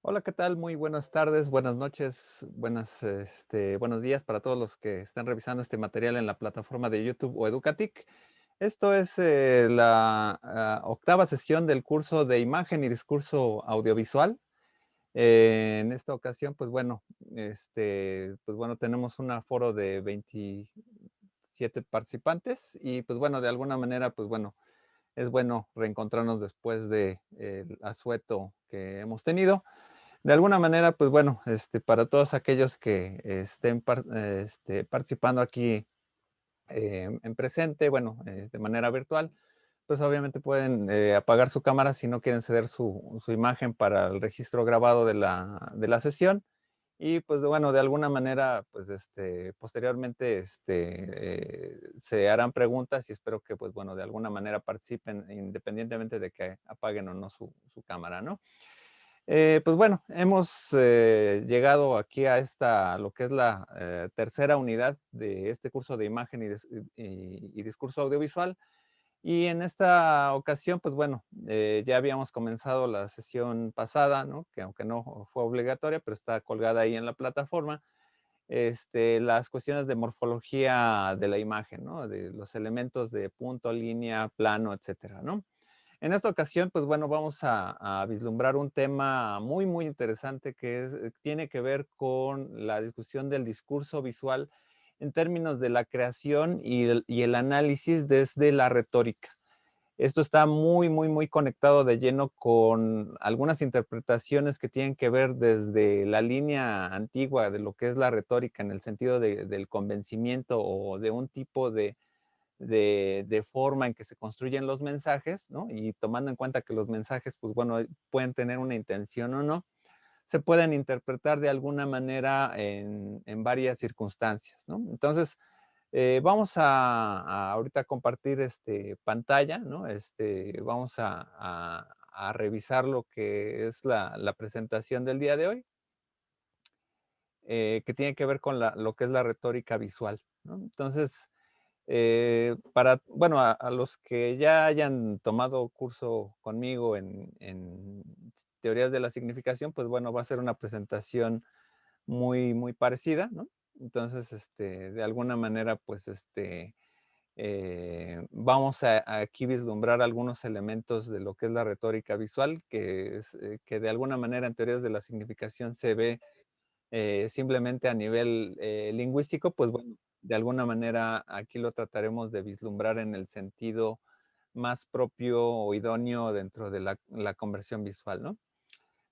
Hola, ¿qué tal? Muy buenas tardes, buenas noches, buenos días para todos los que están revisando este material en la plataforma de YouTube o Educatic. Esto es la octava sesión del curso de imagen y discurso audiovisual. En esta ocasión, tenemos un aforo de 27 participantes y pues bueno, de alguna manera, pues bueno, es bueno reencontrarnos después de el asueto que hemos tenido. De alguna manera, pues bueno, para todos aquellos que estén participando aquí en presente, bueno, de manera virtual, pues obviamente pueden apagar su cámara si no quieren ceder su imagen para el registro grabado de la sesión. Y pues bueno, de alguna manera, pues posteriormente se harán preguntas y espero que pues bueno, de alguna manera participen independientemente de que apaguen o no su cámara, ¿no? Pues bueno, hemos llegado aquí a lo que es la tercera unidad de este curso de imagen y discurso audiovisual. Y en esta ocasión, pues bueno, ya habíamos comenzado la sesión pasada, ¿no? Que aunque no fue obligatoria, pero está colgada ahí en la plataforma, las cuestiones de morfología de la imagen, ¿no? De los elementos de punto, línea, plano, etcétera, ¿no? En esta ocasión, pues bueno, vamos a vislumbrar un tema muy, muy interesante que tiene que ver con la discusión del discurso visual en términos de la creación y el análisis desde la retórica. Esto está muy, muy, muy conectado de lleno con algunas interpretaciones que tienen que ver desde la línea antigua de lo que es la retórica en el sentido del convencimiento o de un tipo de forma en que se construyen los mensajes, ¿no? Y tomando en cuenta que los mensajes, pues bueno, pueden tener una intención o no, se pueden interpretar de alguna manera en varias circunstancias, ¿no? Entonces, vamos a ahorita compartir pantalla, ¿no? Vamos a revisar lo que es la presentación del día de hoy, que tiene que ver con lo que es la retórica visual, ¿no? Entonces, bueno, a los que ya hayan tomado curso conmigo en teorías de la significación, pues bueno, va a ser una presentación muy, muy parecida, ¿no? Entonces, de alguna manera, pues, vamos a aquí vislumbrar algunos elementos de lo que es la retórica visual, que de alguna manera en teorías de la significación se ve simplemente a nivel lingüístico, pues bueno, de alguna manera aquí lo trataremos de vislumbrar en el sentido más propio o idóneo dentro de la conversión visual, ¿no?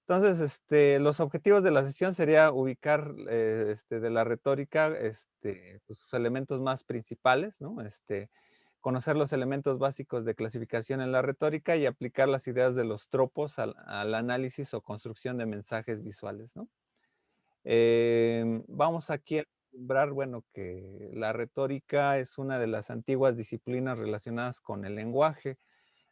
Entonces, los objetivos de la sesión sería ubicar de la retórica pues, sus elementos más principales, ¿no? Conocer los elementos básicos de clasificación en la retórica y aplicar las ideas de los tropos al análisis o construcción de mensajes visuales, ¿no? Vamos aquí a vislumbrar, bueno, que la retórica es una de las antiguas disciplinas relacionadas con el lenguaje,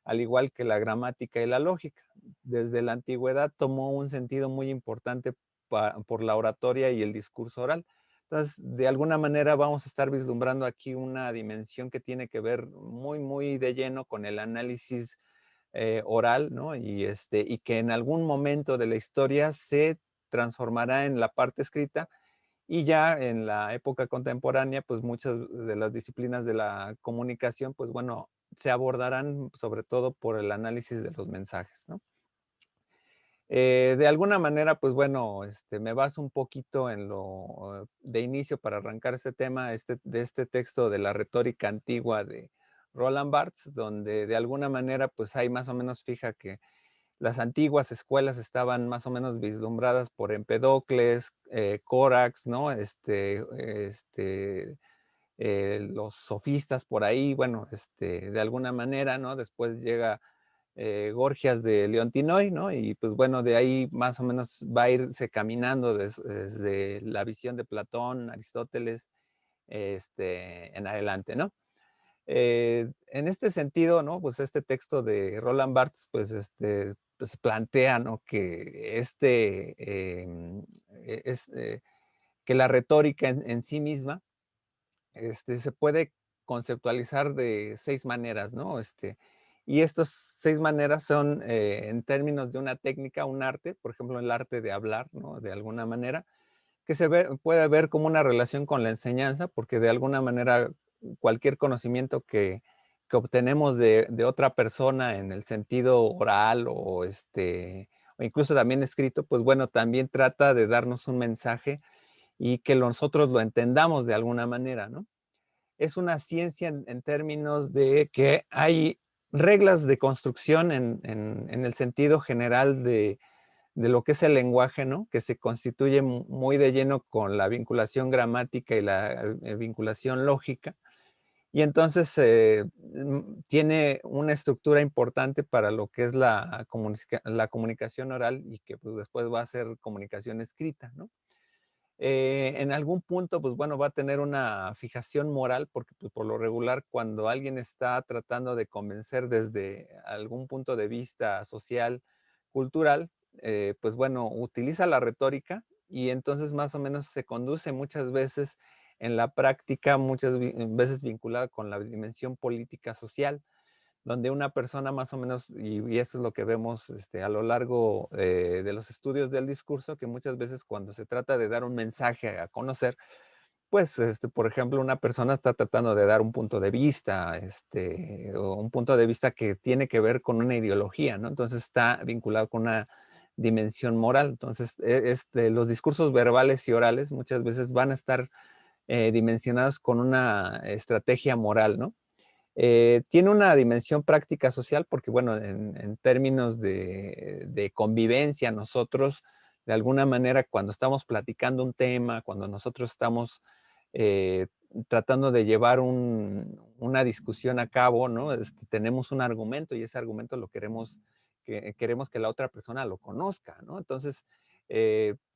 al igual que la gramática y la lógica. Desde la antigüedad tomó un sentido muy importante por la oratoria y el discurso oral. Entonces, de alguna manera vamos a estar vislumbrando aquí una dimensión que tiene que ver muy, muy de lleno con el análisis oral, ¿no? Y que en algún momento de la historia se transformará en la parte escrita y ya en la época contemporánea, pues muchas de las disciplinas de la comunicación, pues bueno, se abordarán sobre todo por el análisis de los mensajes, ¿no? De alguna manera, pues bueno, me baso un poquito en lo de inicio para arrancar este tema, de este texto de la retórica antigua de Roland Barthes, donde de alguna manera, pues hay más o menos fija que las antiguas escuelas estaban más o menos vislumbradas por Empedocles, Corax, ¿no? Los sofistas por ahí, bueno, de alguna manera, ¿no? Después llega Gorgias de Leontinoi, ¿no? Y pues bueno, de ahí más o menos va a irse caminando desde la visión de Platón, Aristóteles, en adelante, ¿no? En este sentido, ¿no? Pues este texto de Roland Barthes, pues plantea, ¿no? Que que la retórica en sí misma, se puede conceptualizar de 6 maneras, ¿no? Y estas 6 maneras son, en términos de una técnica, un arte, por ejemplo, el arte de hablar, ¿no? De alguna manera, que puede ver como una relación con la enseñanza, porque de alguna manera cualquier conocimiento que obtenemos de otra persona en el sentido oral o incluso también escrito, pues bueno, también trata de darnos un mensaje y que nosotros lo entendamos de alguna manera, ¿no? Es una ciencia en términos de que hay reglas de construcción en el sentido general de lo que es el lenguaje, ¿no? Que se constituye muy de lleno con la vinculación gramática y la vinculación lógica. Y entonces tiene una estructura importante para lo que es la comunicación oral y que pues, después va a ser comunicación escrita, ¿no? En algún punto, pues bueno, va a tener una fijación moral, porque pues, por lo regular, cuando alguien está tratando de convencer desde algún punto de vista social, cultural, pues bueno, utiliza la retórica y entonces más o menos se conduce muchas veces en la práctica, muchas veces vinculada con la dimensión política social donde una persona más o menos, y eso es lo que vemos a lo largo de los estudios del discurso, que muchas veces cuando se trata de dar un mensaje a conocer, pues, por ejemplo, una persona está tratando de dar un punto de vista, o un punto de vista que tiene que ver con una ideología, ¿no? Entonces está vinculado con una dimensión moral. Entonces, los discursos verbales y orales muchas veces van a estar dimensionados con una estrategia moral, ¿no? Tiene una dimensión práctica social porque, bueno, en términos de convivencia, nosotros, de alguna manera, cuando estamos platicando un tema, cuando nosotros estamos eh, tratando de llevar una discusión a cabo, ¿no? Tenemos un argumento y ese argumento lo queremos que la otra persona lo conozca, ¿no? Entonces,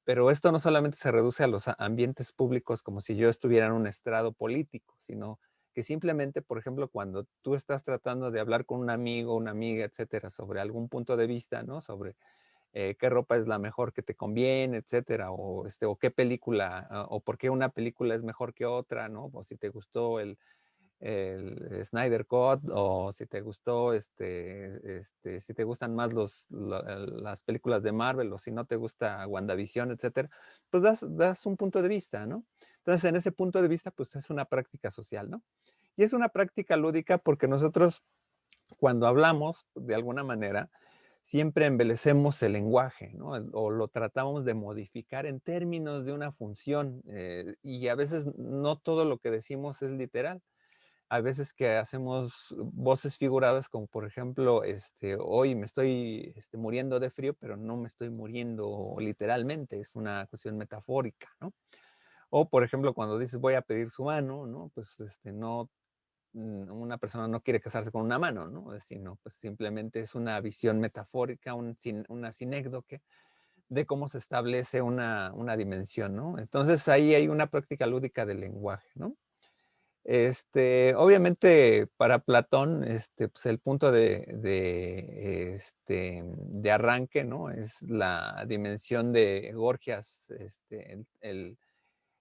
pero esto no solamente se reduce a los ambientes públicos como si yo estuviera en un estrado político, sino que simplemente, por ejemplo, cuando tú estás tratando de hablar con un amigo, una amiga, etcétera, sobre algún punto de vista, ¿no? Sobre qué ropa es la mejor que te conviene, etcétera, o qué película, o por qué una película es mejor que otra, ¿no? O si te gustó el Snyder Cut, o si te gustó, si te gustan más las películas de Marvel, o si no te gusta WandaVision, etcétera, pues das un punto de vista, ¿no? Entonces, en ese punto de vista, pues es una práctica social, ¿no? Y es una práctica lúdica porque nosotros cuando hablamos, de alguna manera, siempre embelecemos el lenguaje, ¿no? O lo tratamos de modificar en términos de una función, y a veces no todo lo que decimos es literal. A veces que hacemos voces figuradas, como por ejemplo, hoy me estoy muriendo de frío, pero no me estoy muriendo literalmente, es una cuestión metafórica, ¿no? O por ejemplo, cuando dices voy a pedir su mano, ¿no? Pues no una persona no quiere casarse con una mano, ¿no? Sino pues simplemente es una visión metafórica, una sinécdoque de cómo se establece una dimensión, ¿no? Entonces ahí hay una práctica lúdica del lenguaje, ¿no? Obviamente para Platón, pues el punto de arranque, ¿no? Es la dimensión de Gorgias,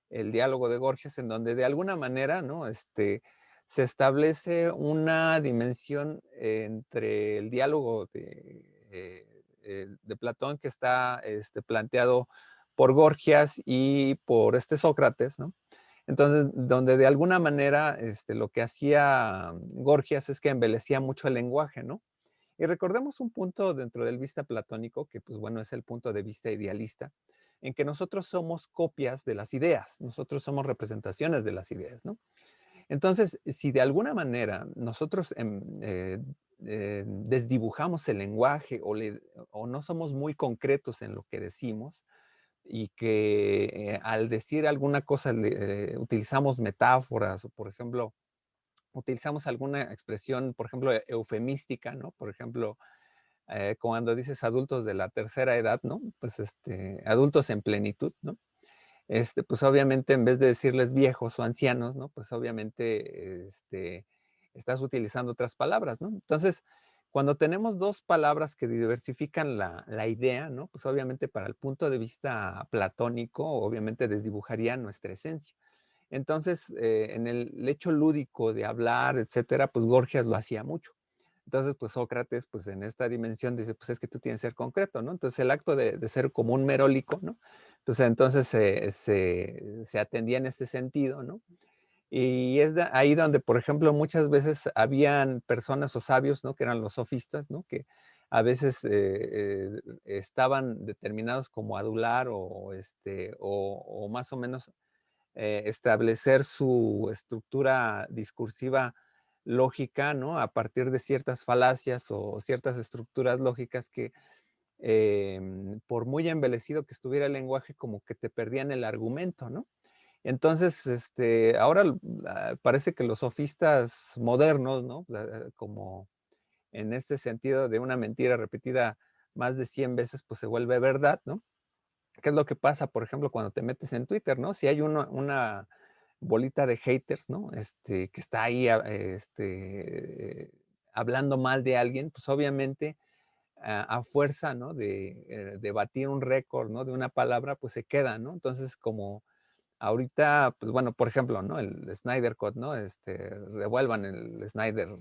el diálogo de Gorgias, en donde de alguna manera, ¿no? Se establece una dimensión entre el diálogo de Platón que está planteado por Gorgias y por Sócrates, ¿no? Entonces, donde de alguna manera lo que hacía Gorgias es que embelecía mucho el lenguaje, ¿no? Y recordemos un punto dentro del vista platónico, que pues bueno, es el punto de vista idealista, en que nosotros somos copias de las ideas, nosotros somos representaciones de las ideas, ¿no? Entonces, si de alguna manera nosotros desdibujamos el lenguaje o no somos muy concretos en lo que decimos y que al decir alguna cosa utilizamos metáforas o, por ejemplo, utilizamos alguna expresión, por ejemplo, eufemística, ¿no? Por ejemplo, cuando dices adultos de la tercera edad, ¿no? Pues adultos en plenitud, ¿no? Pues obviamente en vez de decirles viejos o ancianos, ¿no? Pues obviamente estás utilizando otras palabras, ¿no? Entonces, cuando tenemos dos palabras que diversifican la idea, ¿no? Pues obviamente para el punto de vista platónico, obviamente desdibujaría nuestra esencia. Entonces, en el hecho lúdico de hablar, etcétera, pues Gorgias lo hacía mucho. Entonces, pues Sócrates, pues en esta dimensión dice, pues es que tú tienes que ser concreto, ¿no? Entonces el acto de ser como un merólico, ¿no? Pues entonces se atendía en este sentido, ¿no? Y es ahí donde, por ejemplo, muchas veces habían personas o sabios, ¿no? Que eran los sofistas, ¿no? Que a veces estaban determinados como adular o más o menos establecer su estructura discursiva lógica, ¿no? A partir de ciertas falacias o ciertas estructuras lógicas que por muy embelecido que estuviera el lenguaje, como que te perdían el argumento, ¿no? Entonces, ahora parece que los sofistas modernos, ¿no? Como en este sentido de una mentira repetida más de 100 veces, pues se vuelve verdad, ¿no? ¿Qué es lo que pasa, por ejemplo, cuando te metes en Twitter, ¿no? Si hay una bolita de haters, ¿no? Que está ahí, hablando mal de alguien, pues obviamente a fuerza, ¿no? De batir un récord, ¿no? De una palabra, pues se queda, ¿no? Entonces, como ahorita, pues bueno, por ejemplo, ¿no? El Snyder Cut, ¿no? Revuelvan el Snyder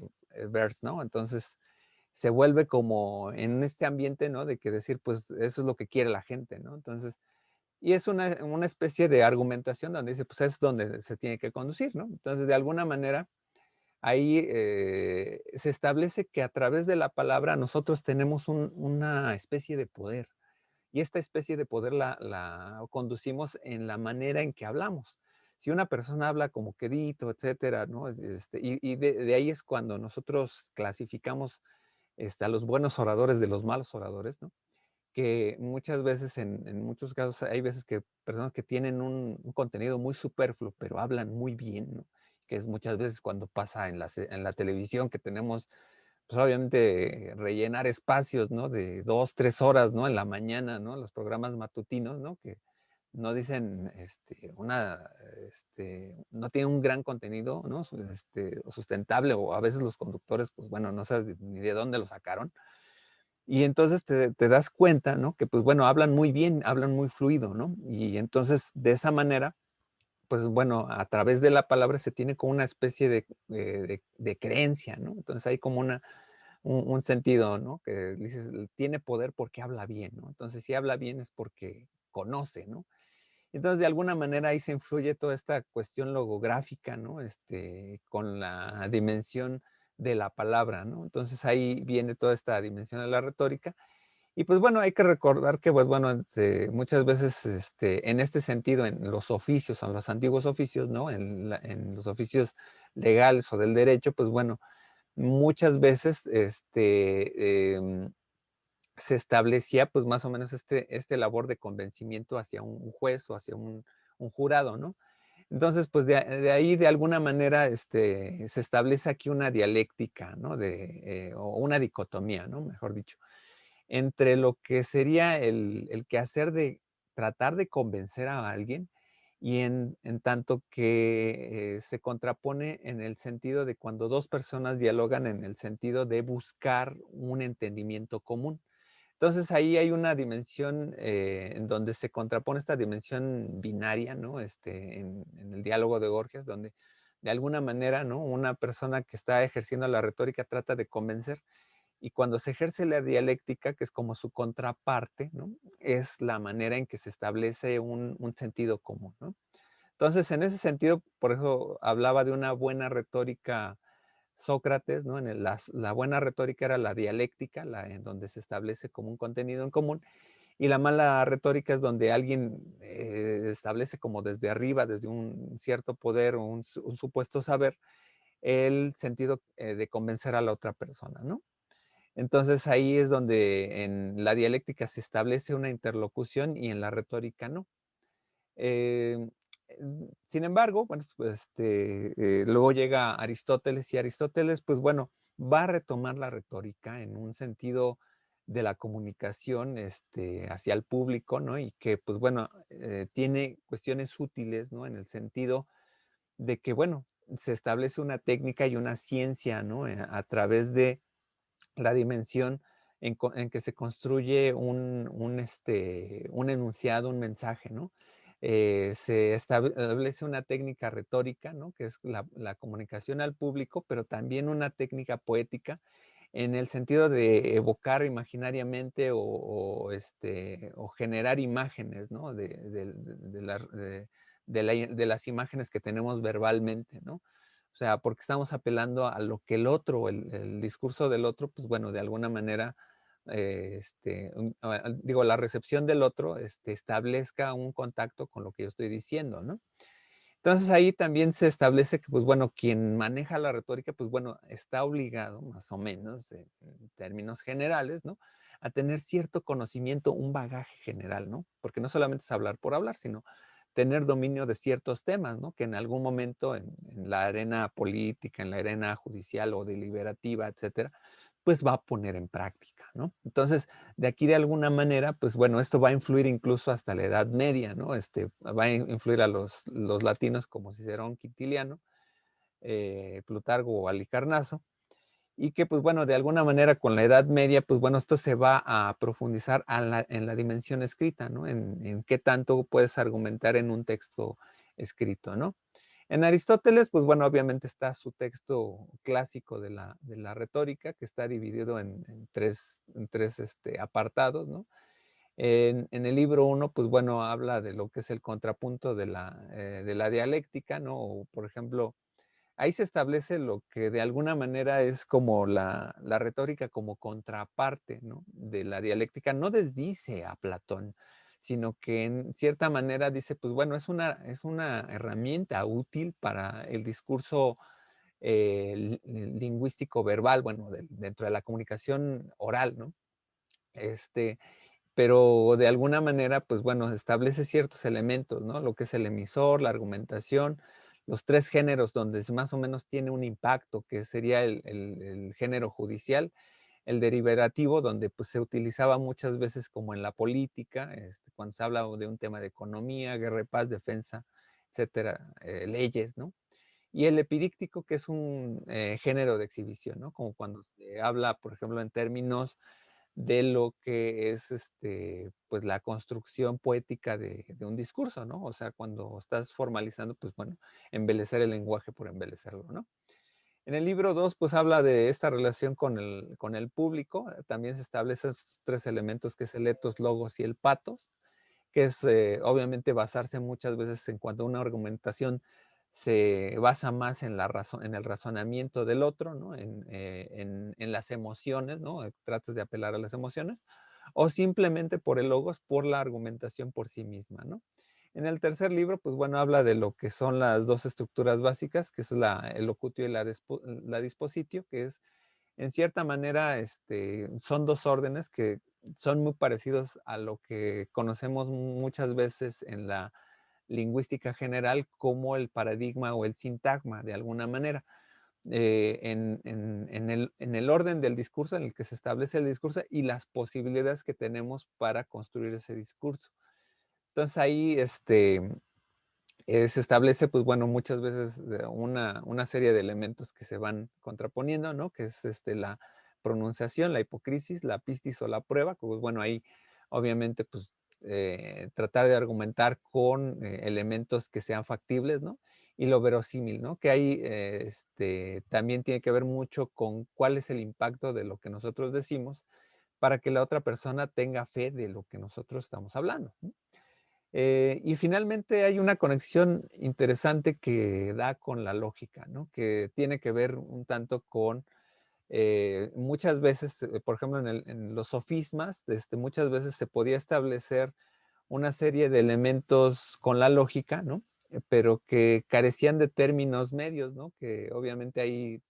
Verse, ¿no? Entonces, se vuelve como en este ambiente, ¿no? De que decir, pues eso es lo que quiere la gente, ¿no? Entonces, y es una especie de argumentación donde dice, pues es donde se tiene que conducir, ¿no? Entonces, de alguna manera, ahí se establece que a través de la palabra nosotros tenemos una especie de poder. Y esta especie de poder la conducimos en la manera en que hablamos. Si una persona habla como quedito, etcétera, ¿no? Y de ahí es cuando nosotros clasificamos a los buenos oradores de los malos oradores, ¿no? Que muchas veces, en muchos casos, hay veces que personas que tienen un contenido muy superfluo, pero hablan muy bien, ¿no? Que es muchas veces cuando pasa en la televisión que tenemos, pues obviamente rellenar espacios, ¿no? De 2, 3 horas, ¿no? En la mañana, ¿no? Los programas matutinos, ¿no? Que no dicen, no tienen un gran contenido, ¿no? Sustentable o a veces los conductores, pues bueno, no sabes ni de dónde lo sacaron y entonces te das cuenta, ¿no? Que pues bueno, hablan muy bien, hablan muy fluido, ¿no? Y entonces de esa manera, pues bueno, a través de la palabra se tiene como una especie de creencia, ¿no? Entonces hay como un sentido, ¿no? Que dices, tiene poder porque habla bien, ¿no? Entonces si habla bien es porque conoce, ¿no? Entonces de alguna manera ahí se influye toda esta cuestión logográfica, ¿no? Con la dimensión de la palabra, ¿no? Entonces ahí viene toda esta dimensión de la retórica y pues bueno, hay que recordar que pues bueno, muchas veces en este sentido, en los oficios, en los antiguos oficios, ¿no? En los oficios legales o del derecho, pues bueno, muchas veces se establecía pues más o menos este labor de convencimiento hacia un juez o hacia un jurado, ¿no? Entonces, pues de ahí de alguna manera se establece aquí una dialéctica, ¿no? O una dicotomía, ¿no? Mejor dicho entre lo que sería el quehacer de tratar de convencer a alguien y en tanto que se contrapone en el sentido de cuando dos personas dialogan en el sentido de buscar un entendimiento común. Entonces ahí hay una dimensión en donde se contrapone esta dimensión binaria, ¿no? En el diálogo de Gorgias, donde de alguna manera, ¿no? Una persona que está ejerciendo la retórica trata de convencer y cuando se ejerce la dialéctica, que es como su contraparte, ¿no? Es la manera en que se establece un sentido común, ¿no? Entonces, en ese sentido, por eso hablaba de una buena retórica Sócrates, ¿no? La buena retórica era la dialéctica, en donde se establece como un contenido en común, y la mala retórica es donde alguien establece como desde arriba, desde un cierto poder o un supuesto saber, el sentido de convencer a la otra persona, ¿no? Entonces ahí es donde en la dialéctica se establece una interlocución y en la retórica no. Eh, Sin embargo, bueno, pues luego llega Aristóteles y Aristóteles, pues bueno, va a retomar la retórica en un sentido de la comunicación hacia el público, ¿no? Y que, pues bueno, tiene cuestiones útiles, ¿no? En el sentido de que, bueno, se establece una técnica y una ciencia, ¿no? A través de la dimensión en que se construye un enunciado, un mensaje, ¿no? Se establece una técnica retórica, ¿no? Que es la comunicación al público, pero también una técnica poética en el sentido de evocar imaginariamente o generar imágenes, ¿no? De las imágenes que tenemos verbalmente, ¿no? O sea, porque estamos apelando a lo que el otro, el discurso del otro, pues bueno, de alguna manera, digo, la recepción del otro establezca un contacto con lo que yo estoy diciendo, ¿no? Entonces ahí también se establece que, pues bueno, quien maneja la retórica, pues bueno, está obligado, más o menos, en términos generales, ¿no? A tener cierto conocimiento, un bagaje general, ¿no? Porque no solamente es hablar por hablar, sino tener dominio de ciertos temas, ¿no? Que en algún momento en la arena política, en la arena judicial o deliberativa, etcétera, pues va a poner en práctica, ¿no? Entonces, de aquí de alguna manera, pues bueno, esto va a influir incluso hasta la Edad Media, ¿no? Va a influir a los latinos como Cicerón, Quintiliano, Plutarco o Halicarnaso, y que pues bueno, de alguna manera con la Edad Media, pues bueno, esto se va a profundizar en la dimensión escrita, ¿no? En qué tanto puedes argumentar en un texto escrito, ¿no? En Aristóteles, pues bueno, obviamente está su texto clásico de la retórica, que está dividido en tres apartados, ¿no? En el libro uno, pues bueno, habla de lo que es el contrapunto de la dialéctica, ¿no? O, por ejemplo, ahí se establece lo que de alguna manera es como la retórica como contraparte, ¿no? De la dialéctica. No desdice a Platón, sino que en cierta manera dice, pues bueno, es una herramienta útil para el discurso lingüístico verbal, bueno, dentro de la comunicación oral, ¿no? Este, pero de alguna manera, pues bueno, establece ciertos elementos, ¿no? Lo que es el emisor, la argumentación, los tres géneros donde más o menos tiene un impacto, que sería el género judicial, el deliberativo, donde pues se utilizaba muchas veces como en la política, cuando se habla de un tema de economía, guerra y paz, defensa, etcétera, leyes, ¿no? Y el epidíctico, que es un género de exhibición, ¿no? Como cuando se habla, por ejemplo, en términos de lo que es pues la construcción poética de un discurso, ¿no? O sea, cuando estás formalizando, pues bueno, embellecer el lenguaje por embellecerlo, ¿no? En el libro 2 pues habla de esta relación con el público, también se establecen esos tres elementos que es el etos, logos y el patos, que es obviamente basarse muchas veces en cuando una argumentación se basa más en la razón, en el razonamiento del otro, ¿no? En las emociones, ¿no? Tratas de apelar a las emociones, o simplemente por el logos, por la argumentación por sí misma, ¿no? En el tercer libro, pues bueno, habla de lo que son las dos estructuras básicas, que es el locutio y la dispositio, que es en cierta manera, son dos órdenes que son muy parecidos a lo que conocemos muchas veces en la lingüística general como el paradigma o el sintagma, de alguna manera. En el orden del discurso, en el que se establece el discurso y las posibilidades que tenemos para construir ese discurso. Entonces ahí, se establece, pues bueno, muchas veces una serie de elementos que se van contraponiendo, ¿no? Que es la pronunciación, la hipocrisis, la pistis o la prueba, pues bueno, ahí obviamente, pues tratar de argumentar con elementos que sean factibles, ¿no? Y lo verosímil, ¿no? Que ahí también tiene que ver mucho con cuál es el impacto de lo que nosotros decimos para que la otra persona tenga fe de lo que nosotros estamos hablando, ¿no? Y finalmente hay una conexión interesante que da con la lógica, ¿no? Que tiene que ver un tanto con, muchas veces, por ejemplo, en los sofismas, muchas veces se podía establecer una serie de elementos con la lógica, ¿no? Pero que carecían de términos medios, ¿no? Que obviamente ahí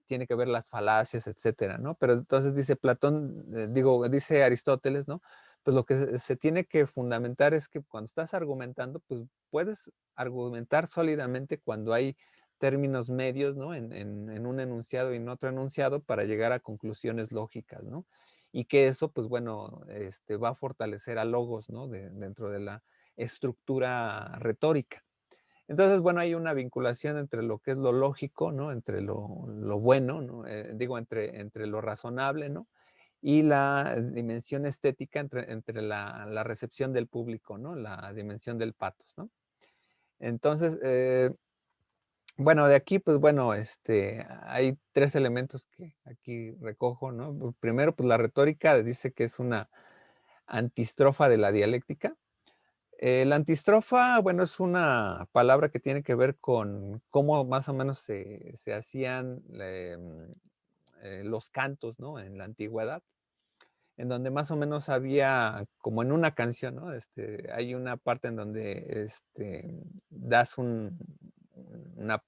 tiene que ver las falacias, etcétera, ¿no? Pero entonces dice Platón, dice Aristóteles, ¿no? Pues lo que se tiene que fundamentar es que cuando estás argumentando, pues puedes argumentar sólidamente cuando hay términos medios, ¿no? En un enunciado y en otro enunciado para llegar a conclusiones lógicas, ¿no? Y que eso, pues bueno, va a fortalecer a logos, ¿no? Dentro de la estructura retórica. Entonces, bueno, hay una vinculación entre lo que es lo lógico, ¿no? Entre lo bueno, ¿no? Entre lo razonable, ¿no? Y la dimensión estética entre la recepción del público, ¿no? La dimensión del patos, ¿no? Entonces, Bueno, de aquí, pues bueno, hay 3 elementos que aquí recojo, ¿no? Primero, pues la retórica dice que es una antistrofa de la dialéctica. La antistrofa, bueno, es una palabra que tiene que ver con cómo más o menos se hacían los cantos, ¿no? En la antigüedad, en donde más o menos había, como en una canción, ¿no? Hay una parte en donde das una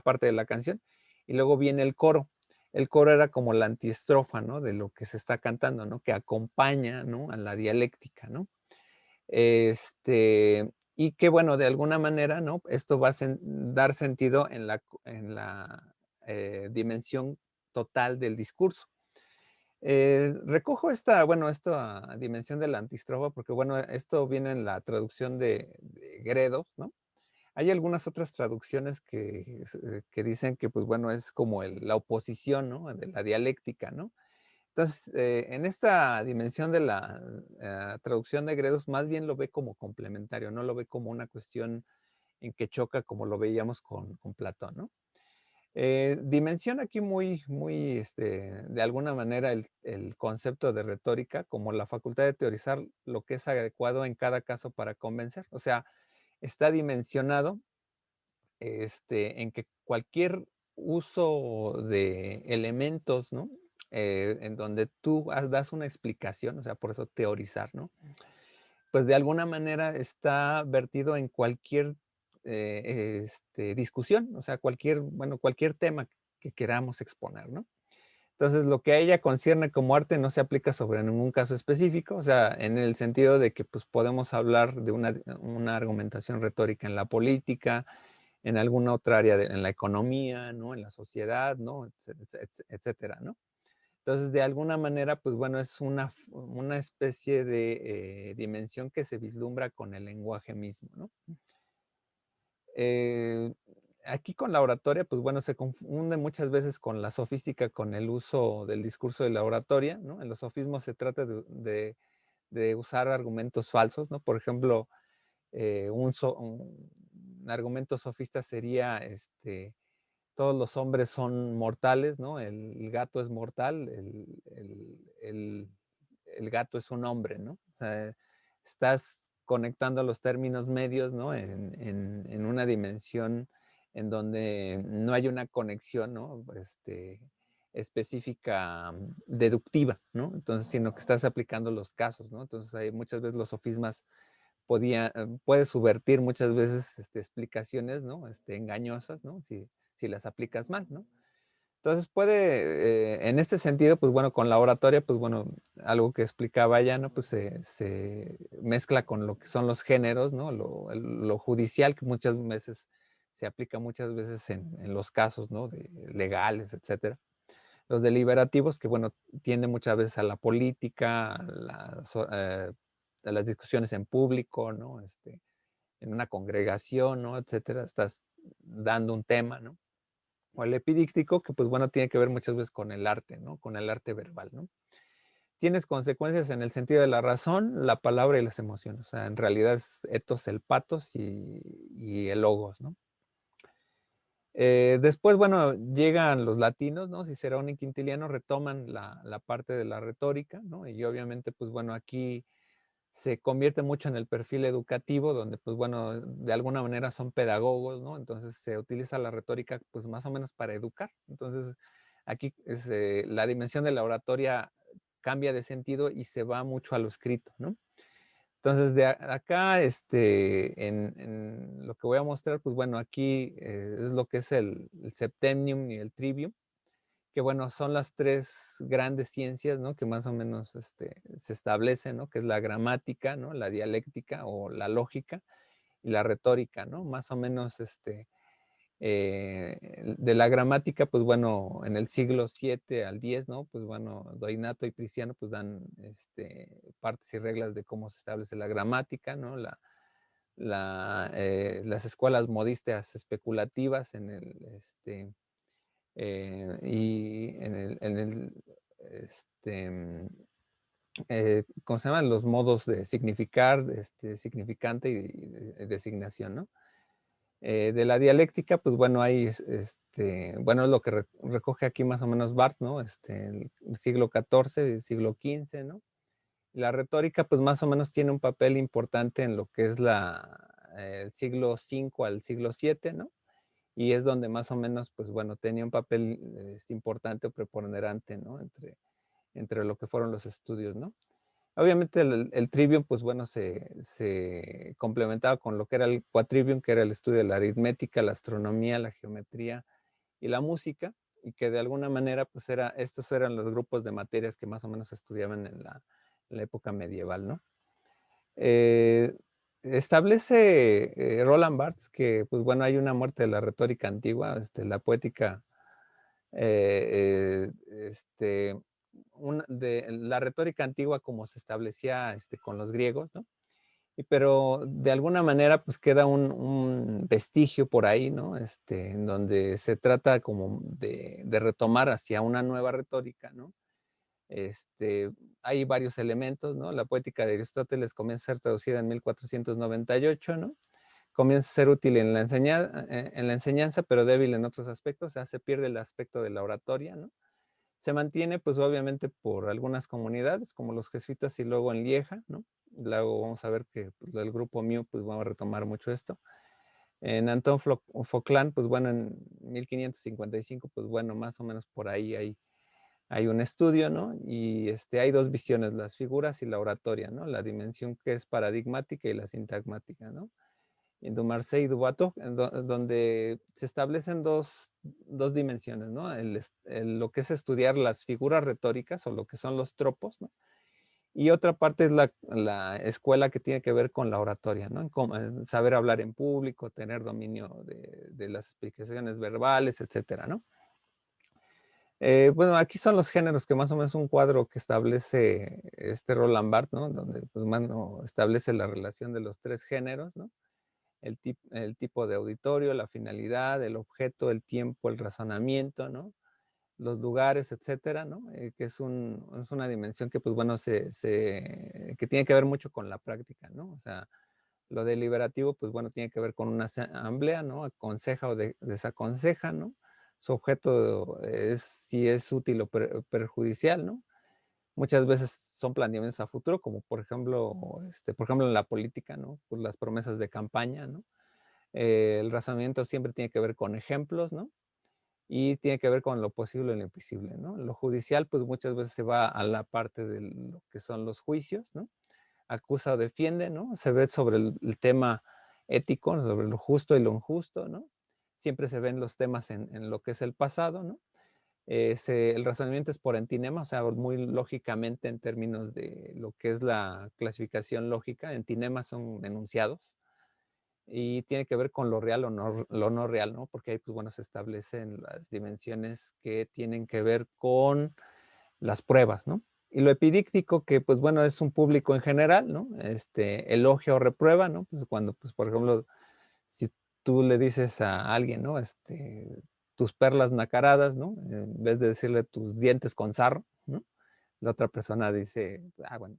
parte de la canción y luego viene el coro. El coro era como la antistrofa, ¿no? De lo que se está cantando, ¿no? Que acompaña, ¿no? A la dialéctica, ¿no? Y que bueno, de alguna manera, ¿no? Esto va a dar sentido en la dimensión total del discurso. Recojo esta dimensión de la antistrofa porque, bueno, esto viene en la traducción de Gredos, ¿no? Hay algunas otras traducciones que dicen que, pues bueno, es como la oposición, ¿no? De la dialéctica, ¿no? Entonces, en esta dimensión de la traducción de Gredos, más bien lo ve como complementario, no lo ve como una cuestión en que choca como lo veíamos con Platón, ¿no? Dimensiona aquí de alguna manera el concepto de retórica como la facultad de teorizar lo que es adecuado en cada caso para convencer. O sea, está dimensionado en que cualquier uso de elementos, ¿no? En donde tú das una explicación, o sea, por eso teorizar, ¿no? Pues de alguna manera está vertido en cualquier discusión, o sea, cualquier tema que queramos exponer, ¿no? Entonces, lo que a ella concierne como arte no se aplica sobre ningún caso específico, o sea, en el sentido de que pues, podemos hablar de una argumentación retórica en la política, en alguna otra área, en la economía, ¿no? En la sociedad, ¿no? Etcétera, ¿no? Entonces, de alguna manera, pues bueno, es una especie de dimensión que se vislumbra con el lenguaje mismo, ¿no? Eh, Aquí con la oratoria, pues bueno, se confunde muchas veces con la sofística, con el uso del discurso de la oratoria, ¿no? En los sofismos se trata de usar argumentos falsos, ¿no? Por ejemplo, un argumento sofista sería, todos los hombres son mortales, ¿no? El gato es mortal, el gato es un hombre, ¿no? O sea, estás conectando los términos medios, ¿no? En una dimensión en donde no hay una conexión, ¿no? Específica, deductiva, ¿no? Entonces, sino que estás aplicando los casos, ¿no? Entonces, hay muchas veces los sofismas puede subvertir muchas veces explicaciones, ¿no? Engañosas, ¿no? Si las aplicas mal, ¿no? Entonces en este sentido, pues bueno, con la oratoria, pues bueno, algo que explicaba ya, ¿no? Pues se mezcla con lo que son los géneros, ¿no? Lo judicial, que muchas veces se aplica muchas veces en los casos, ¿no? Legales, etcétera. Los deliberativos, que bueno, tienden muchas veces a la política, a las discusiones en público, ¿no? En una congregación, ¿no? Etcétera, estás dando un tema, ¿no? O el epidíctico, que pues bueno, tiene que ver muchas veces con el arte, ¿no? Con el arte verbal, ¿no? Tienes consecuencias en el sentido de la razón, la palabra y las emociones. O sea, en realidad es etos, el patos y el logos, ¿no? Después, bueno, llegan los latinos, ¿no? Cicerón y Quintiliano retoman la parte de la retórica, ¿no? Y obviamente, pues bueno, aquí se convierte mucho en el perfil educativo, donde, pues bueno, de alguna manera son pedagogos, ¿no? Entonces se utiliza la retórica, pues más o menos para educar. Entonces, aquí la dimensión de la oratoria cambia de sentido y se va mucho a lo escrito, ¿no? Entonces, acá, en lo que voy a mostrar, pues bueno, aquí es lo que es el septennium y el trivium, que bueno, son las tres grandes ciencias, ¿no? Que más o menos se establecen, ¿no? Que es la gramática, ¿no? La dialéctica o la lógica y la retórica, ¿no? Más o menos, de la gramática, pues bueno, en el siglo 7 al 10, ¿no? Pues bueno, Doinato y Prisciano pues dan partes y reglas de cómo se establece la gramática, ¿no? Las escuelas modistas especulativas y este, mm, ¿cómo se llaman? Los modos de significar, significante y designación, ¿no? De la dialéctica, pues bueno, hay, bueno, es lo que recoge aquí más o menos Barthes, ¿no? El siglo XIV, el siglo XV, ¿no? La retórica, pues más o menos tiene un papel importante en lo que es el siglo V al siglo VII, ¿no? Y es donde más o menos, pues bueno, tenía un papel importante o preponderante, ¿no? Entre lo que fueron los estudios, ¿no? Obviamente el trivium, pues bueno, se complementaba con lo que era el quadrivium, que era el estudio de la aritmética, la astronomía, la geometría y la música, y que de alguna manera, pues estos eran los grupos de materias que más o menos se estudiaban en la época medieval, ¿no? Eh, establece Roland Barthes que, pues bueno, hay una muerte de la retórica antigua, la poética, de la retórica antigua como se establecía con los griegos, ¿no? Pero de alguna manera pues queda un vestigio por ahí, ¿no? En donde se trata como de retomar hacia una nueva retórica, ¿no? Este, Hay varios elementos, ¿no? La poética de Aristóteles comienza a ser traducida en 1498, ¿no? Comienza a ser útil en la enseñanza, pero débil en otros aspectos, o sea, se pierde el aspecto de la oratoria, ¿no? Se mantiene, pues obviamente, por algunas comunidades, como los jesuitas y luego en Lieja, ¿no? Luego vamos a ver que pues, el grupo Mew, pues vamos a retomar mucho esto. En Antón Fauclin, pues bueno, en 1555, pues bueno, más o menos por ahí hay un estudio, ¿no? Y hay dos visiones, las figuras y la oratoria, ¿no? La dimensión que es paradigmática y la sintagmática, ¿no? En Dumarsais y Dubato, donde se establecen dos dimensiones, ¿no? Lo que es estudiar las figuras retóricas o lo que son los tropos, ¿no? Y otra parte es la escuela que tiene que ver con la oratoria, ¿no? En saber hablar en público, tener dominio de las explicaciones verbales, etcétera, ¿no? Bueno, aquí son los géneros que más o menos un cuadro que establece Roland Barthes, ¿no? Donde pues establece la relación de los tres géneros, ¿no? El tipo de auditorio, la finalidad, el objeto, el tiempo, el razonamiento, ¿no? Los lugares, etcétera, ¿no? Que es una dimensión que, pues bueno, que tiene que ver mucho con la práctica, ¿no? O sea, lo deliberativo, pues bueno, tiene que ver con una asamblea, ¿no? Aconseja o desaconseja, ¿no? Su objeto es si es útil o perjudicial, ¿no? Muchas veces son planteamientos a futuro, como por ejemplo en la política, ¿no? Pues las promesas de campaña, ¿no? El razonamiento siempre tiene que ver con ejemplos, ¿no? Y tiene que ver con lo posible y lo imposible, ¿no? Lo judicial, pues muchas veces se va a la parte de lo que son los juicios, ¿no? Acusa o defiende, ¿no? Se ve sobre el tema ético, sobre lo justo y lo injusto, ¿no? Siempre se ven los temas en lo que es el pasado, ¿no? El razonamiento es por entinema, o sea, muy lógicamente en términos de lo que es la clasificación lógica. Entinemas son enunciados y tiene que ver con lo real o lo no real, ¿no? Porque ahí, pues bueno, se establecen las dimensiones que tienen que ver con las pruebas, ¿no? Y lo epidíctico, que pues bueno, es un público en general, ¿no? Elogia o reprueba, ¿no? Pues cuando, pues por ejemplo, si tú le dices a alguien, ¿no? Tus perlas nacaradas, ¿no? En vez de decirle tus dientes con sarro, ¿no? La otra persona dice, bueno,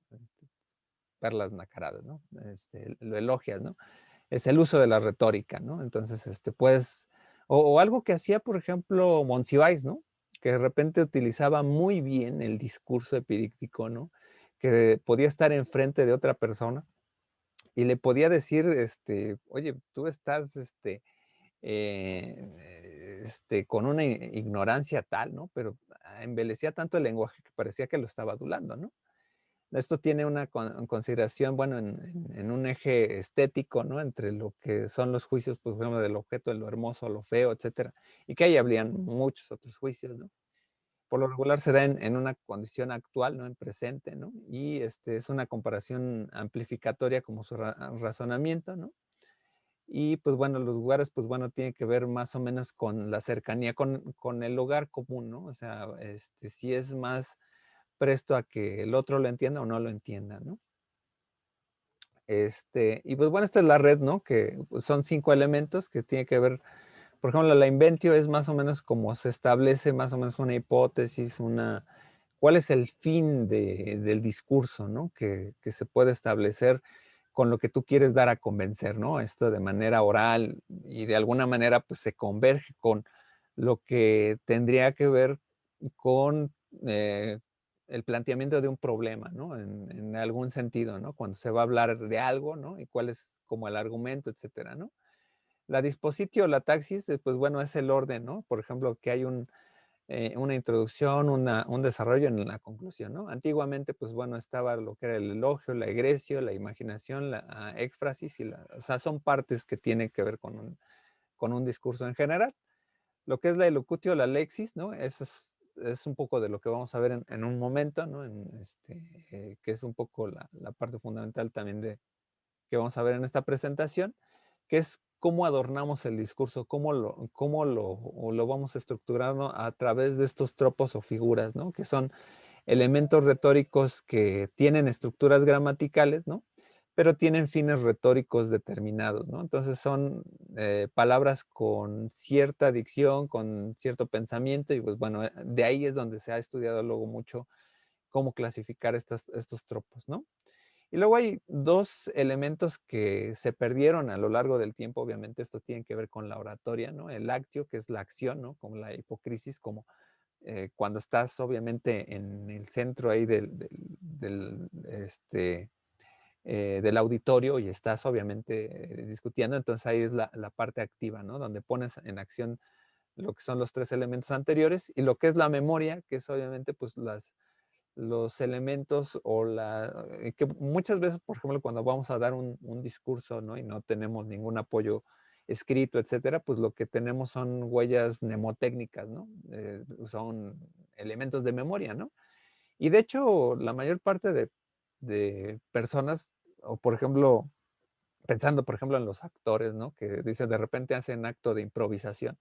perlas nacaradas, ¿no? Lo elogias, ¿no? Es el uso de la retórica, ¿no? Entonces, puedes, o algo que hacía, por ejemplo, Monsiváis, ¿no? Que de repente utilizaba muy bien el discurso epidíctico, ¿no? Que podía estar enfrente de otra persona y le podía decir, oye, tú estás, con una ignorancia tal, ¿no? Pero embelecía tanto el lenguaje que parecía que lo estaba adulando, ¿no? Esto tiene una consideración, bueno, en un eje estético, ¿no? Entre lo que son los juicios, pues, por ejemplo, del objeto, de lo hermoso, lo feo, etcétera. Y que ahí habrían muchos otros juicios, ¿no? Por lo regular se da en una condición actual, ¿no? En presente, ¿no? Y es una comparación amplificatoria como su razonamiento, ¿no? Y pues bueno, los lugares, pues bueno, tienen que ver más o menos con la cercanía, con el lugar común, ¿no? O sea, si es más presto a que el otro lo entienda o no lo entienda, ¿no? Y pues bueno, esta es la red, ¿no? Que pues, son 5 elementos que tiene que ver, por ejemplo, la inventio es más o menos como se establece más o menos una hipótesis, cuál es el fin del discurso, ¿no? Que se puede establecer con lo que tú quieres dar a convencer, ¿no? Esto de manera oral y de alguna manera pues se converge con lo que tendría que ver con eh, el planteamiento de un problema, ¿no? En algún sentido, ¿no? Cuando se va a hablar de algo, ¿no? Y cuál es como el argumento, etcétera, ¿no? La dispositio, la taxis, pues bueno, es el orden, ¿no? Por ejemplo, que hay una introducción, un desarrollo en la conclusión, ¿no? Antiguamente, pues bueno, estaba lo que era el elogio, la egresio, la imaginación, la éfrasis, o sea, son partes que tienen que ver con un discurso en general. Lo que es la elocutio, la lexis, ¿no? Eso es un poco de lo que vamos a ver en un momento, ¿no? Que es un poco la parte fundamental también que vamos a ver en esta presentación, que es cómo adornamos el discurso, cómo lo vamos estructurando a través de estos tropos o figuras, ¿no? Que son elementos retóricos que tienen estructuras gramaticales, ¿no? Pero tienen fines retóricos determinados, ¿no? Entonces son palabras con cierta dicción, con cierto pensamiento, y pues bueno, de ahí es donde se ha estudiado luego mucho cómo clasificar estos tropos, ¿no? Y luego hay dos elementos que se perdieron a lo largo del tiempo, obviamente esto tiene que ver con la oratoria, ¿no? El actio, que es la acción, ¿no? Como la hipocrisis, como cuando estás obviamente en el centro ahí del auditorio y estás obviamente discutiendo, entonces ahí es la parte activa, ¿no? Donde pones en acción lo que son los tres elementos anteriores y lo que es la memoria, que es obviamente pues los elementos que muchas veces, por ejemplo, cuando vamos a dar un discurso, ¿no? Y no tenemos ningún apoyo escrito, etcétera, pues lo que tenemos son huellas mnemotécnicas, ¿no? Son elementos de memoria, ¿no? Y de hecho, la mayor parte de personas, o por ejemplo, pensando, por ejemplo, en los actores, ¿no? Que dice, de repente hacen acto de improvisación.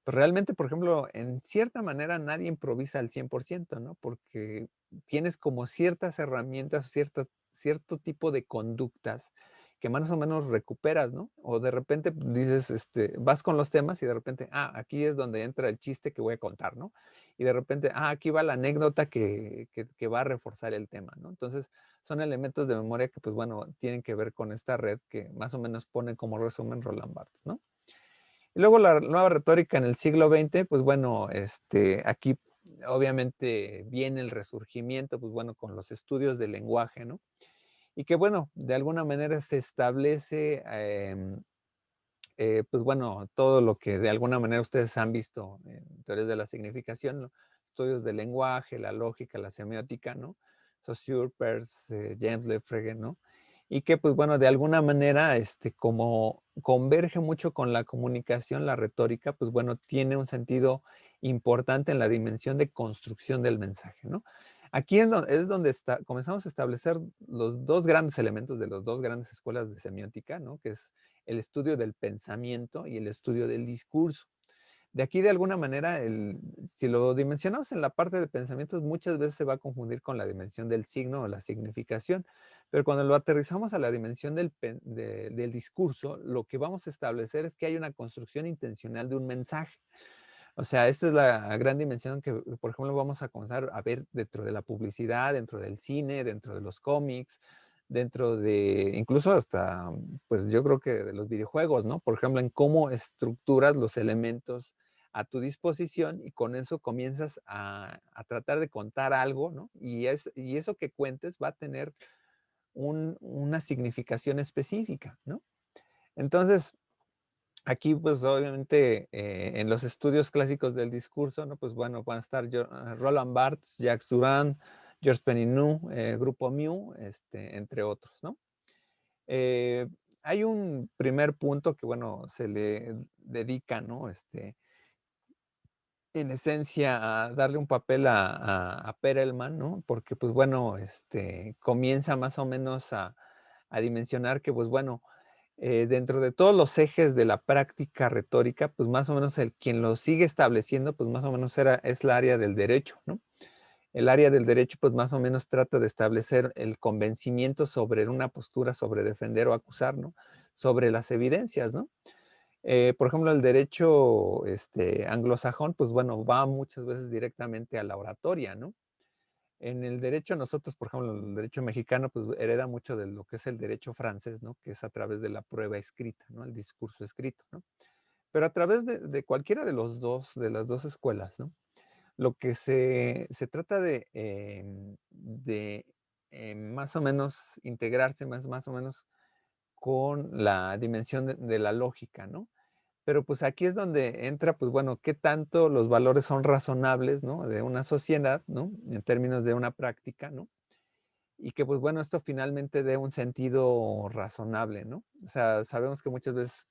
Pero realmente, por ejemplo, en cierta manera nadie improvisa al 100%, ¿no? Porque tienes como ciertas herramientas, cierto tipo de conductas que más o menos recuperas, ¿no? O de repente dices, vas con los temas y de repente, aquí es donde entra el chiste que voy a contar, ¿no? Y de repente, aquí va la anécdota que va a reforzar el tema, ¿no? Entonces, son elementos de memoria que, pues bueno, tienen que ver con esta red que más o menos pone como resumen Roland Barthes, ¿no? Y luego la nueva retórica en el siglo XX, pues bueno, aquí obviamente viene el resurgimiento, pues bueno, con los estudios del lenguaje, ¿no? Y que bueno, de alguna manera se establece, pues bueno, todo lo que de alguna manera ustedes han visto en teorías de la significación, ¿no? Estudios del lenguaje, la lógica, la semiótica, ¿no? Saussure, Peirce, James Lefebvre, ¿no? Y que pues bueno, de alguna manera, como converge mucho con la comunicación, la retórica, pues bueno, tiene un sentido importante en la dimensión de construcción del mensaje, ¿no? Aquí es donde comenzamos a establecer los dos grandes elementos de las dos grandes escuelas de semiótica, ¿no? Que es el estudio del pensamiento y el estudio del discurso. De aquí, de alguna manera, si lo dimensionamos en la parte de pensamientos, muchas veces se va a confundir con la dimensión del signo o la significación, pero cuando lo aterrizamos a la dimensión del discurso, lo que vamos a establecer es que hay una construcción intencional de un mensaje. O sea, esta es la gran dimensión que, por ejemplo, vamos a comenzar a ver dentro de la publicidad, dentro del cine, dentro de los cómics, dentro de, incluso hasta, pues yo creo que de los videojuegos, ¿no? Por ejemplo, en cómo estructuras los elementos a tu disposición y con eso comienzas a tratar de contar algo, ¿no? Y eso que cuentes va a tener una significación específica, ¿no? Entonces, aquí, pues obviamente, en los estudios clásicos del discurso, ¿no? Pues bueno, van a estar Roland Barthes, Jacques Durand, Georges Perrineau, Grupo Mu, entre otros, ¿no? Eh, Hay un primer punto que, bueno, se le dedica, ¿no? En esencia, a darle un papel a Perelman, ¿no? Porque, pues bueno, comienza más o menos a dimensionar que, pues bueno, dentro de todos los ejes de la práctica retórica, pues más o menos quien lo sigue estableciendo, pues más o menos es la área del derecho, ¿no? El área del derecho, pues más o menos trata de establecer el convencimiento sobre una postura, sobre defender o acusar, ¿no? Sobre las evidencias, ¿no? Por ejemplo, el derecho anglosajón, pues bueno, va muchas veces directamente a la oratoria, ¿no? En el derecho nosotros, por ejemplo, el derecho mexicano, pues hereda mucho de lo que es el derecho francés, ¿no? Que es a través de la prueba escrita, ¿no? El discurso escrito, ¿no? Pero a través de cualquiera de los dos, de las dos escuelas, ¿no? Lo que se trata de más o menos integrarse más o menos con la dimensión de la lógica, ¿no? Pero pues aquí es donde entra, pues bueno, qué tanto los valores son razonables, ¿no? De una sociedad, ¿no? En términos de una práctica, ¿no? Y que pues bueno, esto finalmente dé un sentido razonable, ¿no? O sea, sabemos que muchas veces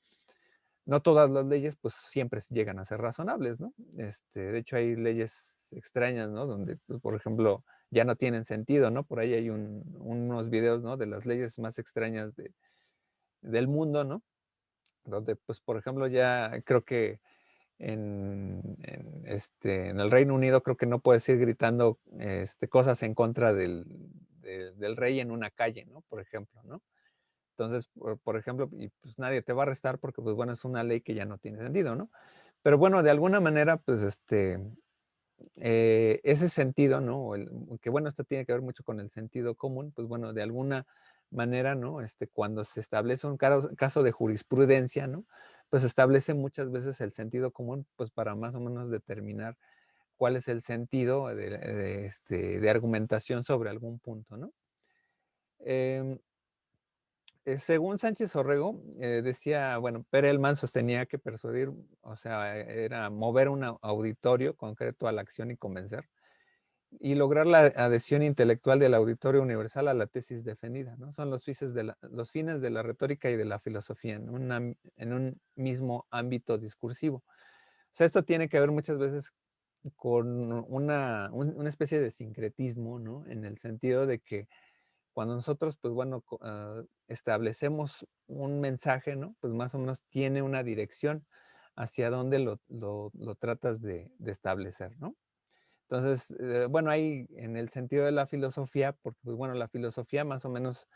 no todas las leyes pues siempre llegan a ser razonables, ¿no? De hecho hay leyes extrañas, ¿no? Donde, pues, por ejemplo, ya no tienen sentido, ¿no? Por ahí hay unos videos, ¿no? De las leyes más extrañas del mundo, ¿no? Donde, pues, por ejemplo, ya creo que en el Reino Unido creo que no puedes ir gritando cosas en contra del rey en una calle, ¿no? Por ejemplo, ¿no? Entonces, por ejemplo, y pues nadie te va a arrestar porque, pues bueno, es una ley que ya no tiene sentido, ¿no? Pero bueno, de alguna manera, pues ese sentido, ¿no? Que bueno, esto tiene que ver mucho con el sentido común, pues bueno, de alguna manera, ¿no? Cuando se establece un caso de jurisprudencia, ¿no? Pues establece muchas veces el sentido común, pues para más o menos determinar cuál es el sentido de argumentación sobre algún punto, ¿no? Em, Según Sánchez Orrego, decía, bueno, Pere Elman sostenía que persuadir, o sea, era mover un auditorio concreto a la acción y convencer, y lograr la adhesión intelectual del auditorio universal a la tesis defendida, ¿no? Son los fines de la retórica y de la filosofía en un mismo ámbito discursivo. O sea, esto tiene que ver muchas veces con una especie de sincretismo, ¿no? En el sentido de que cuando nosotros, pues bueno, establecemos un mensaje, ¿no? Pues más o menos tiene una dirección hacia dónde lo tratas de establecer, ¿no? Entonces, bueno, ahí en el sentido de la filosofía, porque pues bueno, la filosofía más o menos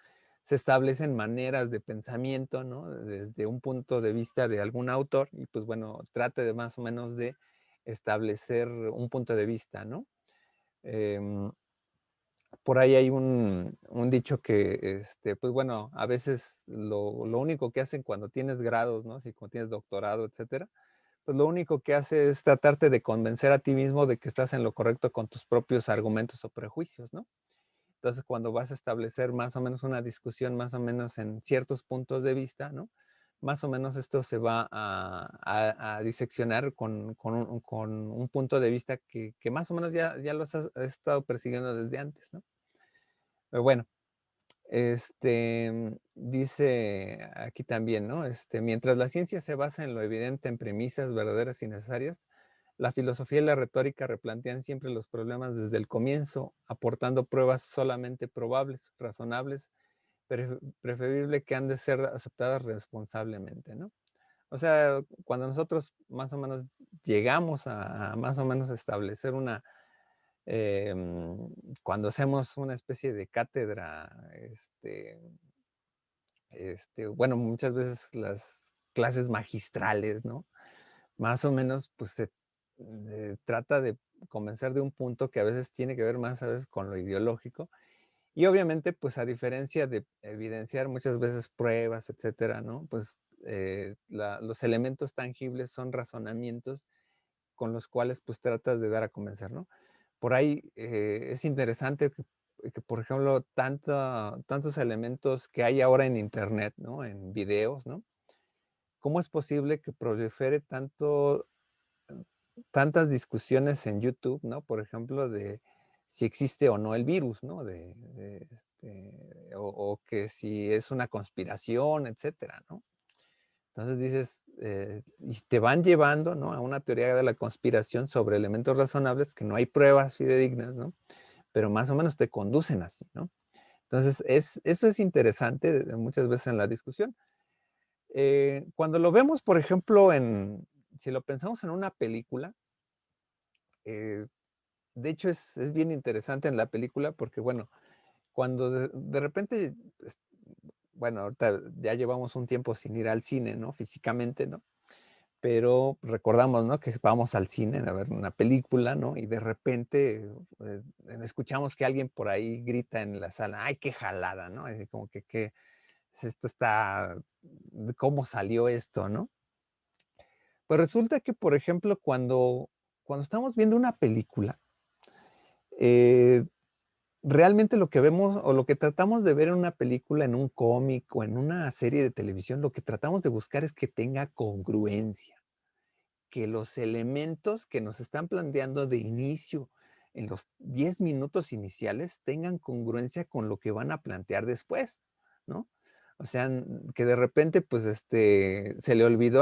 se establecen maneras de pensamiento, ¿no? Desde un punto de vista de algún autor y pues bueno, trate de más o menos de establecer un punto de vista, ¿no? Em, por ahí hay un dicho que, pues bueno, a veces lo único que hacen cuando tienes grados, ¿no? Si cuando tienes doctorado, etcétera, pues lo único que hace es tratarte de convencer a ti mismo de que estás en lo correcto con tus propios argumentos o prejuicios, ¿no? Entonces, cuando vas a establecer más o menos una discusión, más o menos en ciertos puntos de vista, ¿no? Más o menos esto se va a diseccionar con un punto de vista que más o menos ya lo has estado persiguiendo desde antes, ¿no? Pero bueno, dice aquí también, ¿no? Mientras la ciencia se basa en lo evidente, en premisas verdaderas y necesarias, la filosofía y la retórica replantean siempre los problemas desde el comienzo, aportando pruebas solamente probables, razonables, preferible que han de ser aceptadas responsablemente, ¿no? O sea, cuando nosotros más o menos llegamos a más o menos establecer em, cuando hacemos una especie de cátedra, bueno, muchas veces las clases magistrales, ¿no? Más o menos, pues se trata de convencer de un punto que a veces tiene que ver más a veces con lo ideológico. Y obviamente, pues a diferencia de evidenciar muchas veces pruebas, etcétera, ¿no? Pues los elementos tangibles son razonamientos con los cuales pues tratas de dar a convencer, ¿no? Por ahí es interesante que, por ejemplo, tantos elementos que hay ahora en Internet, ¿no? En videos, ¿no? ¿Cómo es posible que prolifere tantas discusiones en YouTube, ¿no? Por ejemplo, de si existe o no el virus, ¿no? O que si es una conspiración, etcétera, ¿no? Entonces dices, y te van llevando, ¿no? A una teoría de la conspiración sobre elementos razonables que no hay pruebas fidedignas, ¿no? Pero más o menos te conducen así, ¿no? Entonces, eso es interesante muchas veces en la discusión. Cuando lo vemos, por ejemplo, si lo pensamos en una película, eh, de hecho es bien interesante en la película porque, bueno, cuando de repente, bueno, ahorita ya llevamos un tiempo sin ir al cine, ¿no? Físicamente, ¿no? pero recordamos, ¿no? Que vamos al cine a ver una película, ¿no? Y de repente escuchamos que alguien por ahí grita en la sala, ¡ay, qué jalada!, ¿no? Así como que esto está, ¿cómo salió esto, no? Pues resulta que, por ejemplo, cuando estamos viendo una película, eh, realmente lo que vemos o lo que tratamos de ver en una película, en un cómic o en una serie de televisión, lo que tratamos de buscar es que tenga congruencia, que los elementos que nos están planteando de inicio en los 10 minutos iniciales tengan congruencia con lo que van a plantear después, ¿no? O sea, que de repente, pues, se le olvidó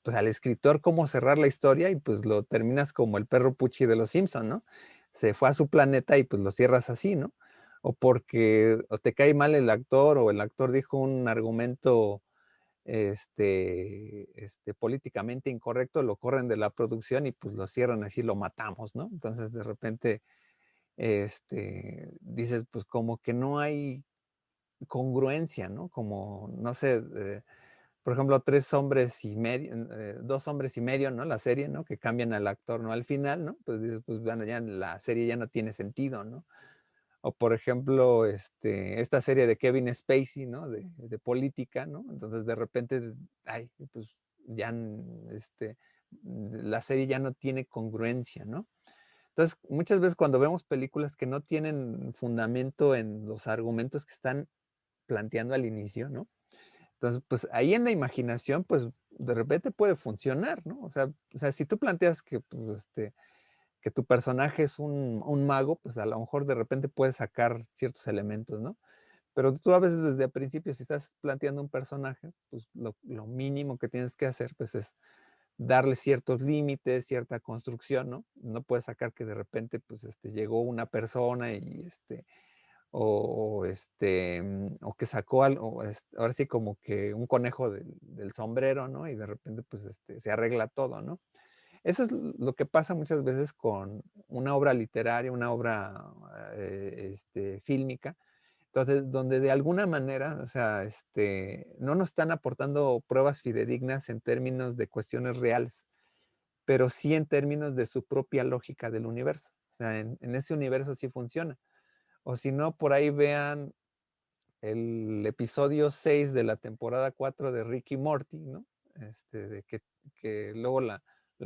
pues, al escritor cómo cerrar la historia y pues lo terminas como el perro Pucci de los Simpson, ¿no? Se fue a su planeta y pues lo cierras así, ¿no? O porque o te cae mal el actor o el actor dijo un argumento políticamente incorrecto, lo corren de la producción y pues lo cierran así, lo matamos, ¿no? Entonces de repente, dices, pues como que no hay congruencia, ¿no? Como, no sé, por ejemplo, tres hombres y medio, dos hombres y medio, ¿no? La serie, ¿no? Que cambian al actor, ¿no? Al final, ¿no? Pues dices, pues bueno, ya la serie ya no tiene sentido, ¿no? O por ejemplo, esta serie de Kevin Spacey, ¿no? De política, ¿no? Entonces de repente, ay, pues ya, la serie ya no tiene congruencia, ¿no? Entonces, muchas veces cuando vemos películas que no tienen fundamento en los argumentos que están planteando al inicio, ¿no? Entonces, pues ahí en la imaginación, pues de repente puede funcionar, ¿no? O sea, si tú planteas que, pues, que tu personaje es un mago, pues a lo mejor de repente puedes sacar ciertos elementos, ¿no? Pero tú a veces desde el principio, si estás planteando un personaje, pues lo mínimo que tienes que hacer, pues es darle ciertos límites, cierta construcción, ¿no? No puedes sacar que de repente, pues, llegó una persona y, o que sacó algo, ahora sí como que un conejo del sombrero, ¿no? Y de repente, pues, se arregla todo, ¿no? Eso es lo que pasa muchas veces con una obra literaria, una obra, fílmica. Entonces, donde de alguna manera, o sea, no nos están aportando pruebas fidedignas en términos de cuestiones reales, pero sí en términos de su propia lógica del universo. O sea, en ese universo sí funciona. O si no, por ahí vean el episodio 6 de la temporada 4 de Rick y Morty, ¿no? De que luego la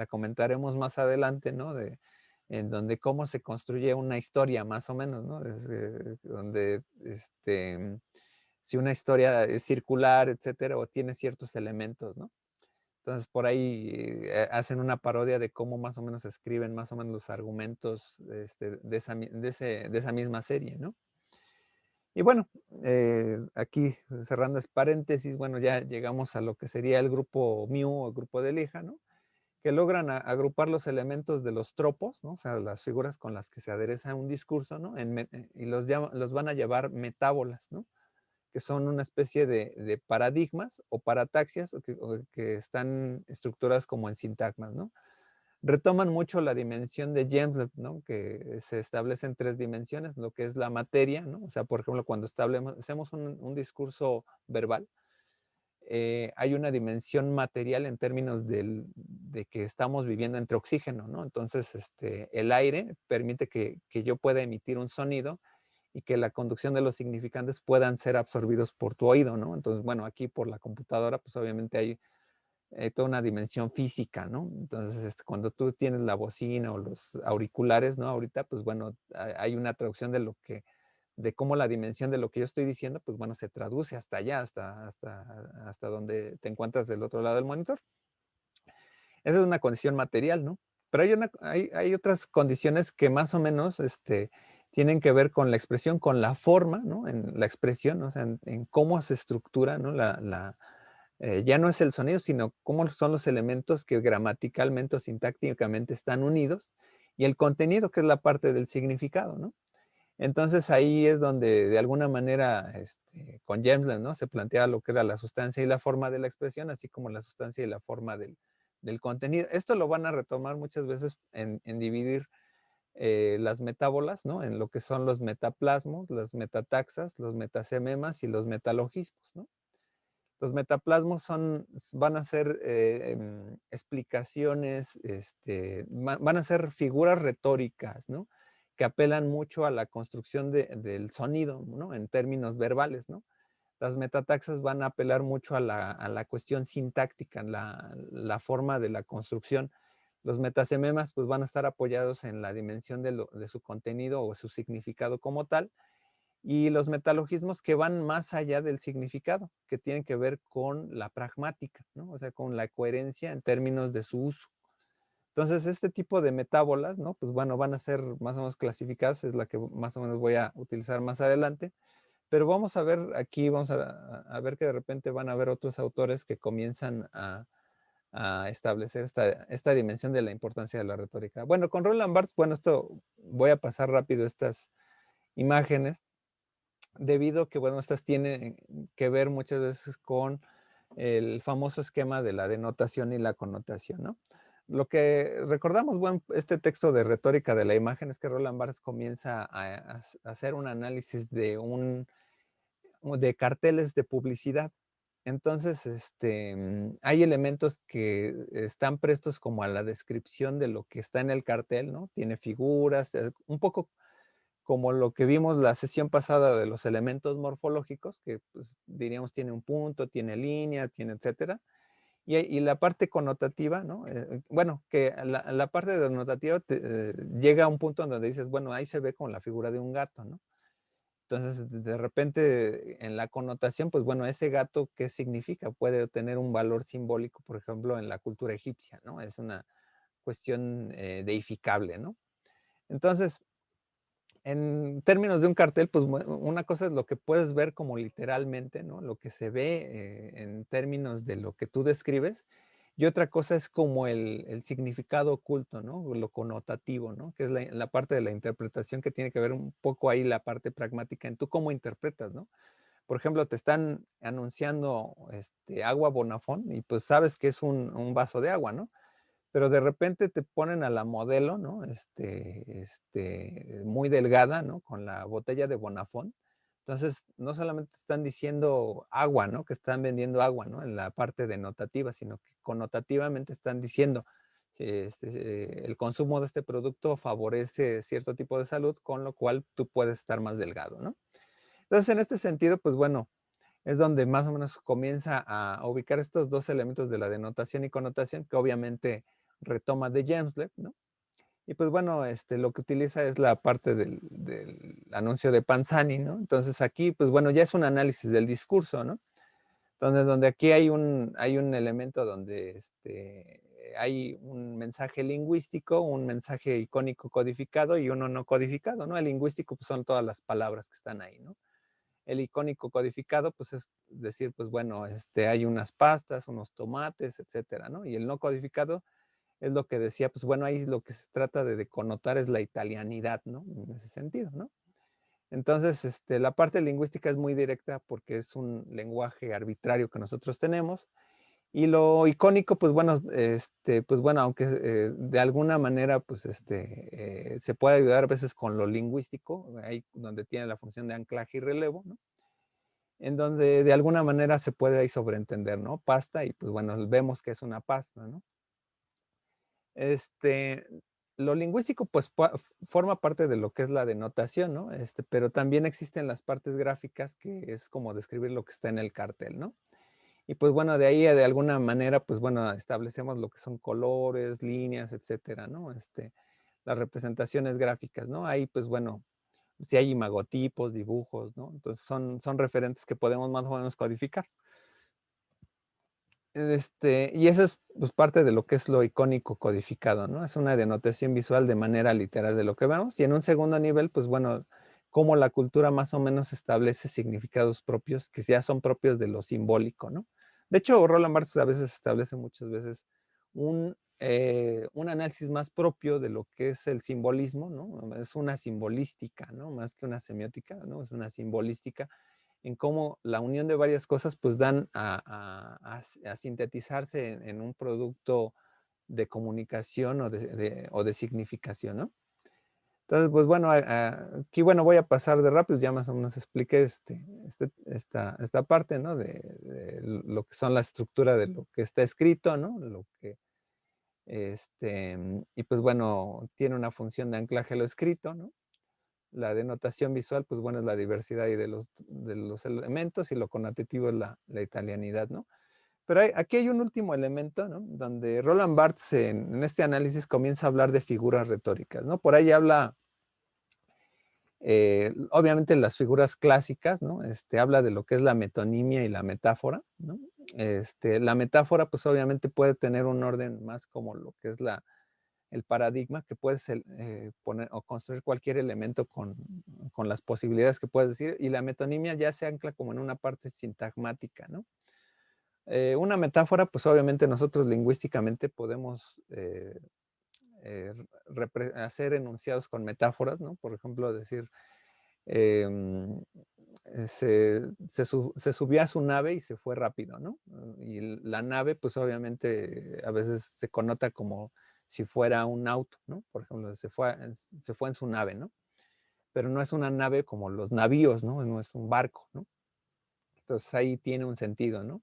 comentaremos más adelante, ¿no? En donde cómo se construye una historia, más o menos, ¿no? Donde, si una historia es circular, etcétera, o tiene ciertos elementos, ¿no? Entonces, por ahí hacen una parodia de cómo más o menos escriben más o menos los argumentos de esa misma serie, ¿no? Y bueno, aquí cerrando es paréntesis, bueno, ya llegamos a lo que sería el grupo Mew o el grupo de Lija, ¿no? Que logran agrupar los elementos de los tropos, ¿no? O sea, las figuras con las que se adereza un discurso, ¿no? Y los van a llevar metábolas, ¿no? Que son una especie de paradigmas o parataxias o que están estructuradas como en sintagmas, ¿no? Retoman mucho la dimensión de James, ¿no? Que se establece en tres dimensiones, lo que es la materia, ¿no? O sea, por ejemplo, cuando hacemos un discurso verbal, hay una dimensión material en términos de que estamos viviendo entre oxígeno, ¿no? Entonces, el aire permite que yo pueda emitir un sonido y que la conducción de los significantes puedan ser absorbidos por tu oído, ¿no? Entonces, bueno, aquí por la computadora, pues obviamente hay toda una dimensión física, ¿no? Entonces, cuando tú tienes la bocina o los auriculares, ¿no? Ahorita, pues bueno, hay una traducción de cómo la dimensión de lo que yo estoy diciendo, pues bueno, se traduce hasta allá, hasta donde te encuentras del otro lado del monitor. Esa es una condición material, ¿no? Pero hay otras condiciones que más o menos, tienen que ver con la expresión, con la forma, ¿no? En la expresión, o sea, en cómo se estructura, ¿no? Ya no es el sonido, sino cómo son los elementos que gramaticalmente o sintácticamente están unidos y el contenido, que es la parte del significado, ¿no? Entonces ahí es donde de alguna manera con James, ¿no? Se plantea lo que era la sustancia y la forma de la expresión, así como la sustancia y la forma del contenido. Esto lo van a retomar muchas veces en dividir las metábolas, ¿no? En lo que son los metaplasmos, las metataxas, los metasememas y los metalogismos, ¿no? Los metaplasmos van a ser explicaciones, van a ser figuras retóricas, ¿no? Que apelan mucho a la construcción del sonido, ¿no? En términos verbales, ¿no? Las metataxas van a apelar mucho a la cuestión sintáctica, la forma de la construcción. Los metasememas pues van a estar apoyados en la dimensión de su contenido o su significado como tal, y los metalogismos que van más allá del significado, que tienen que ver con la pragmática, ¿no? O sea, con la coherencia en términos de su uso. Entonces, este tipo de metábolas, ¿no? Pues bueno, van a ser más o menos clasificadas, es la que más o menos voy a utilizar más adelante, pero vamos a ver aquí, vamos a ver que de repente van a haber otros autores que comienzan a establecer esta dimensión de la importancia de la retórica. Bueno, con Roland Barthes, bueno, esto voy a pasar rápido estas imágenes, debido a que, bueno, estas tienen que ver muchas veces con el famoso esquema de la denotación y la connotación, ¿no? Lo que recordamos, bueno, este texto de retórica de la imagen es que Roland Barthes comienza a hacer un análisis de carteles de publicidad. Entonces, hay elementos que están prestos como a la descripción de lo que está en el cartel, ¿no? Tiene figuras, un poco como lo que vimos la sesión pasada de los elementos morfológicos, que pues, diríamos tiene un punto, tiene línea, tiene etcétera. Y la parte connotativa, ¿no? Bueno, que la parte denotativa llega a un punto en donde dices, bueno, ahí se ve con la figura de un gato, ¿no? Entonces, de repente, en la connotación, pues bueno, ese gato, ¿qué significa? Puede tener un valor simbólico, por ejemplo, en la cultura egipcia, ¿no? Es una cuestión deificable, ¿no? Entonces, en términos de un cartel, pues una cosa es lo que puedes ver como literalmente, ¿no? Lo que se ve en términos de lo que tú describes. Y otra cosa es como el significado oculto, ¿no? Lo connotativo, ¿no? Que es la parte de la interpretación que tiene que ver un poco ahí la parte pragmática en tú cómo interpretas, ¿no? Por ejemplo, te están anunciando agua Bonafont y pues sabes que es un vaso de agua, ¿no? Pero de repente te ponen a la modelo, ¿no? Muy delgada, ¿no? Con la botella de Bonafont. Entonces, no solamente están diciendo agua, ¿no? Que están vendiendo agua, ¿no? En la parte denotativa, sino que connotativamente están diciendo, el consumo de este producto favorece cierto tipo de salud, con lo cual tú puedes estar más delgado, ¿no? Entonces, en este sentido, pues bueno, es donde más o menos comienza a ubicar estos dos elementos de la denotación y connotación, que obviamente retoma de James, ¿no? Y pues bueno, lo que utiliza es la parte del anuncio de Panzani, ¿no? Entonces aquí, pues bueno, ya es un análisis del discurso, ¿no? Donde aquí hay un elemento donde hay un mensaje lingüístico, un mensaje icónico codificado y uno no codificado, ¿no? El lingüístico pues, son todas las palabras que están ahí, ¿no? El icónico codificado, pues es decir, pues bueno, hay unas pastas, unos tomates, etcétera, ¿no? Y el no codificado es lo que decía, pues bueno, ahí lo que se trata de connotar es la italianidad, ¿no? En ese sentido, ¿no? Entonces, la parte lingüística es muy directa porque es un lenguaje arbitrario que nosotros tenemos. Y lo icónico, pues bueno, aunque de alguna manera, pues se puede ayudar a veces con lo lingüístico, ahí donde tiene la función de anclaje y relevo, ¿no? En donde de alguna manera se puede ahí sobreentender, ¿no? Pasta y pues bueno, vemos que es una pasta, ¿no? Este, lo lingüístico pues forma parte de lo que es la denotación, ¿no? Pero también existen las partes gráficas que es como describir lo que está en el cartel, ¿no? Y pues bueno, de ahí de alguna manera, pues bueno, establecemos lo que son colores, líneas, etcétera, ¿no? Las representaciones gráficas, ¿no? Ahí pues bueno, si hay imagotipos, dibujos, ¿no? Entonces son referentes que podemos más o menos codificar. Y eso es pues, parte de lo que es lo icónico codificado, ¿no? Es una denotación visual de manera literal de lo que vemos. Y en un segundo nivel, pues bueno, cómo la cultura más o menos establece significados propios que ya son propios de lo simbólico, ¿no? De hecho, Roland Barthes a veces establece muchas veces un análisis más propio de lo que es el simbolismo, ¿no? Es una simbolística, ¿no? Más que una semiótica, ¿no? Es una simbolística en cómo la unión de varias cosas pues dan a sintetizarse en un producto de comunicación o de significación, ¿no? Entonces, pues bueno, aquí, bueno, voy a pasar de rápido, ya más o menos expliqué esta parte, ¿no? De lo que son la estructura de lo que está escrito, ¿no? Y pues bueno, tiene una función de anclaje a lo escrito, ¿no? La denotación visual, pues bueno, es la diversidad ahí de los elementos y lo connotativo es la italianidad, ¿no? Pero aquí hay un último elemento, ¿no? Donde Roland Barthes en este análisis comienza a hablar de figuras retóricas, ¿no? Por ahí habla, obviamente las figuras clásicas, ¿no? Habla de lo que es la metonimia y la metáfora, ¿no? La metáfora, pues obviamente puede tener un orden más como lo que es el paradigma, que puedes poner o construir cualquier elemento con las posibilidades que puedes decir, y la metonimia ya se ancla como en una parte sintagmática, ¿no? Una metáfora, pues obviamente nosotros lingüísticamente podemos hacer enunciados con metáforas, ¿no? Por ejemplo, decir, em, se subió a su nave y se fue rápido, ¿no? Y la nave, pues obviamente a veces se connota como si fuera un auto, ¿no? Por ejemplo, se fue en su nave, ¿no? Pero no es una nave como los navíos, ¿no? No es un barco, ¿no? Entonces ahí tiene un sentido, ¿no?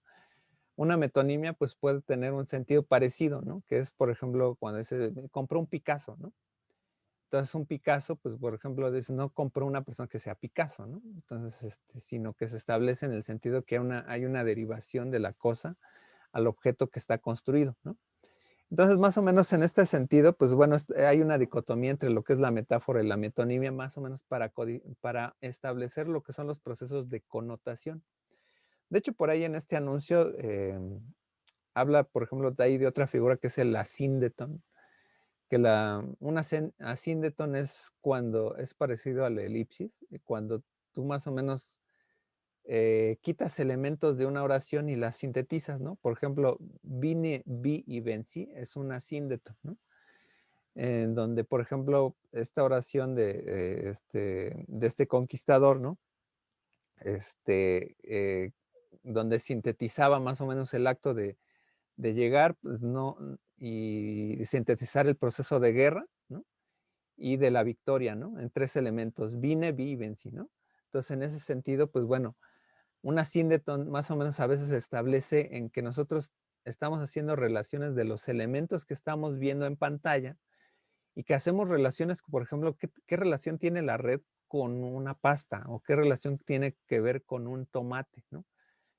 Una metonimia, pues puede tener un sentido parecido, ¿no? Que es, por ejemplo, cuando dice, compró un Picasso, ¿no? Entonces, un Picasso, pues, por ejemplo, dice, no compró una persona que sea Picasso, ¿no? Entonces, sino que se establece en el sentido que hay una derivación de la cosa al objeto que está construido, ¿no? Entonces, más o menos en este sentido, pues bueno, hay una dicotomía entre lo que es la metáfora y la metonimia, más o menos para establecer lo que son los procesos de connotación. De hecho, por ahí en este anuncio habla, por ejemplo, de ahí de otra figura que es el asíndeton, que un asíndeton es cuando es parecido a la elipsis, y cuando tú más o menos quitas elementos de una oración y la sintetizas, ¿no? Por ejemplo, vine, vi y vencí es un asíndeton, ¿no? En donde, por ejemplo, esta oración de este conquistador, ¿no? Este, eh, donde sintetizaba más o menos el acto de llegar, pues no, y sintetizar el proceso de guerra, ¿no? Y de la victoria, ¿no? En tres elementos, vine, vi y vencí, ¿no? Entonces, en ese sentido, pues bueno, una síndeton más o menos a veces se establece en que nosotros estamos haciendo relaciones de los elementos que estamos viendo en pantalla y que hacemos relaciones, por ejemplo, ¿qué relación tiene la red con una pasta o qué relación tiene que ver con un tomate, ¿no?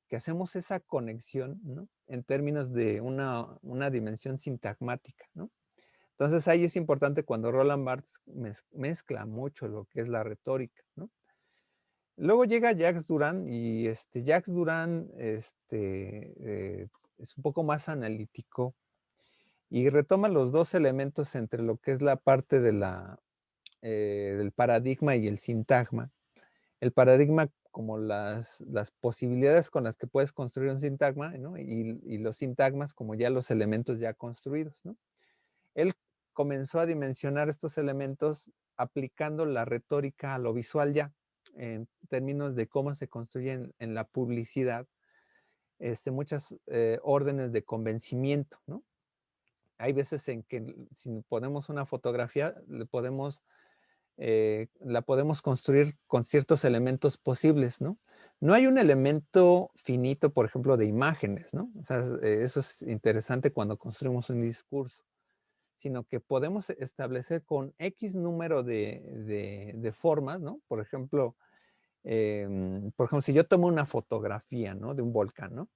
Que hacemos esa conexión, ¿no? En términos de una dimensión sintagmática, ¿no? Entonces ahí es importante cuando Roland Barthes mezcla mucho lo que es la retórica, ¿no? Luego llega Jacques Durand y Jacques Durand es un poco más analítico y retoma los dos elementos entre lo que es la parte del paradigma y el sintagma. El paradigma como las posibilidades con las que puedes construir un sintagma, ¿no? Y los sintagmas como ya los elementos ya construidos, ¿no? Él comenzó a dimensionar estos elementos aplicando la retórica a lo visual ya, en términos de cómo se construyen en la publicidad muchas órdenes de convencimiento, ¿no? Hay veces en que si ponemos una fotografía, la podemos construir con ciertos elementos posibles, ¿no? No hay un elemento finito, por ejemplo, de imágenes, ¿no? O sea, eso es interesante cuando construimos un discurso, sino que podemos establecer con X número de formas, ¿no? Por ejemplo, si yo tomo una fotografía, ¿no? De un volcán, ¿no?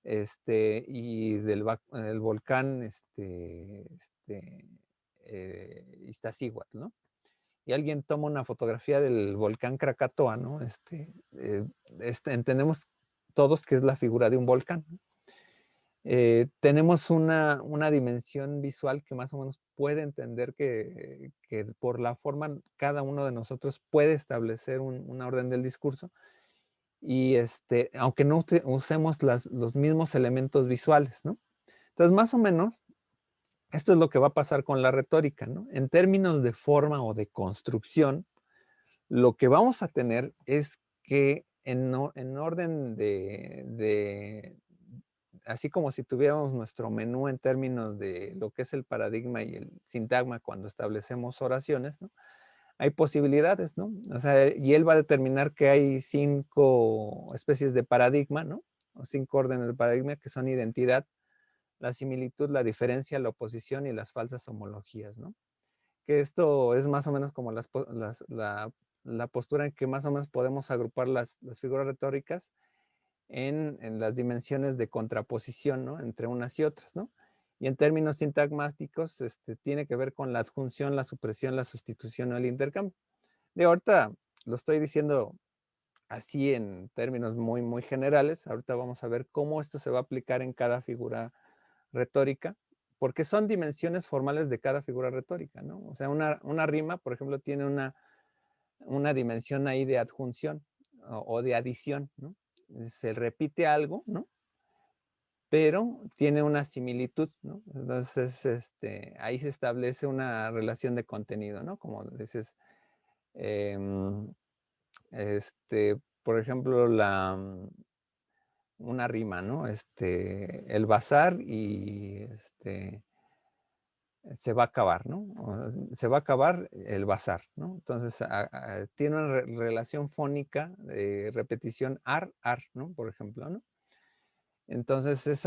Y el volcán, Iztaccíhuatl, ¿no? Y alguien toma una fotografía del volcán Krakatoa, ¿no? Entendemos todos que es la figura de un volcán, ¿no? Tenemos una dimensión visual que más o menos puede entender que por la forma cada uno de nosotros puede establecer una orden del discurso y aunque no usemos los mismos elementos visuales, ¿no? Entonces, más o menos, esto es lo que va a pasar con la retórica, ¿no? En términos de forma o de construcción, lo que vamos a tener es que en orden así como si tuviéramos nuestro menú en términos de lo que es el paradigma y el sintagma cuando establecemos oraciones, ¿no? hay posibilidades, ¿no? O sea, y él va a determinar que hay 5 especies de paradigma, ¿no? O 5 órdenes de paradigma que son identidad, la similitud, la diferencia, la oposición y las falsas homologías, ¿no? Que esto es más o menos como la postura en que más o menos podemos agrupar las figuras retóricas en las dimensiones de contraposición, ¿no? Entre unas y otras, ¿no? Y en términos sintagmáticos, tiene que ver con la adjunción, la supresión, la sustitución o el intercambio. De ahorita lo estoy diciendo así en términos muy, muy generales. Ahorita vamos a ver cómo esto se va a aplicar en cada figura retórica, porque son dimensiones formales de cada figura retórica, ¿no? O sea, una rima, por ejemplo, tiene una dimensión ahí de adjunción o de adición, ¿no? Se repite algo, ¿no? Pero tiene una similitud, ¿no? Entonces, ahí se establece una relación de contenido, ¿no? Como dices, em, por ejemplo, una rima, ¿no? El bazar y se va a acabar, ¿no? Se va a acabar el bazar, ¿no? Entonces, tiene una relación fónica de repetición ar, ¿no? Por ejemplo, ¿no? Entonces,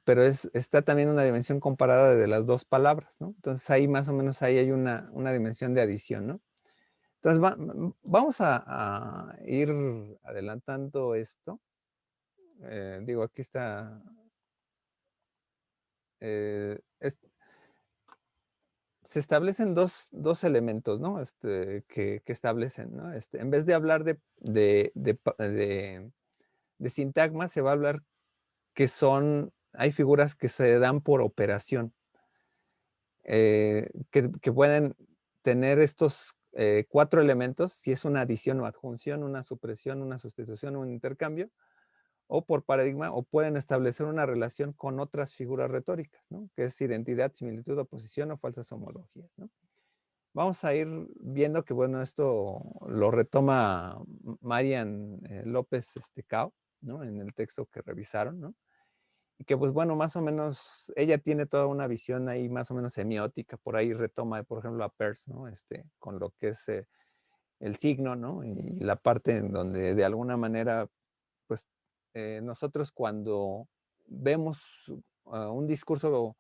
pero está también una dimensión comparada de las dos palabras, ¿no? Entonces, ahí más o menos ahí hay una dimensión de adición, ¿no? Entonces, vamos a ir adelantando esto. Digo, aquí está, eh, es- se establecen dos elementos, ¿no? Que establecen, ¿no? En vez de hablar de sintagma, se va a hablar hay figuras que se dan por operación, que pueden tener estos 4 elementos, si es una adición o adjunción, una supresión, una sustitución, un intercambio, o por paradigma, o pueden establecer una relación con otras figuras retóricas, ¿no? Que es identidad, similitud, oposición o falsas homologías, ¿no? Vamos a ir viendo que, bueno, esto lo retoma Marian López Cao, ¿no? En el texto que revisaron, ¿no? Y que, pues, bueno, más o menos, ella tiene toda una visión ahí más o menos semiótica, por ahí retoma, por ejemplo, a Peirce, ¿no? Con lo que es el signo, ¿no? Y la parte en donde de alguna manera, pues, nosotros cuando vemos un discurso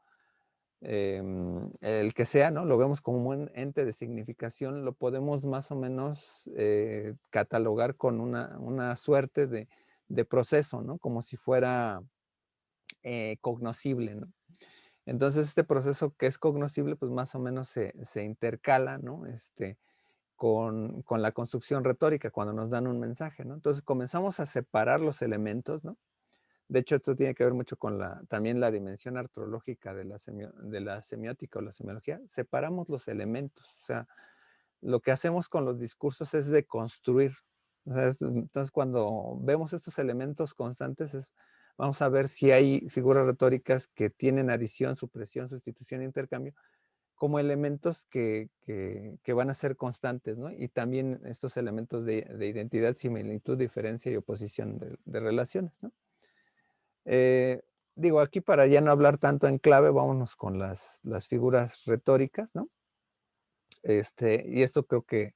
el que sea, ¿no? Lo vemos como un ente de significación, lo podemos más o menos catalogar con una suerte de proceso, ¿no? Como si fuera cognoscible, ¿no? Entonces, este proceso que es cognoscible, pues más o menos se intercala, ¿no? Con la construcción retórica cuando nos dan un mensaje, ¿no? Entonces comenzamos a separar los elementos, ¿no? De hecho, esto tiene que ver mucho con también la dimensión artrológica de la semiótica o la semiología. Separamos los elementos, o sea, lo que hacemos con los discursos es deconstruir. O sea, entonces, cuando vemos estos elementos constantes, vamos a ver si hay figuras retóricas que tienen adición, supresión, sustitución e intercambio como elementos que van a ser constantes, ¿no? Y también estos elementos de identidad, similitud, diferencia y oposición de relaciones, ¿no? Eh, Digo, aquí para ya no hablar tanto en clave, vámonos con las figuras retóricas, ¿no? Y esto creo que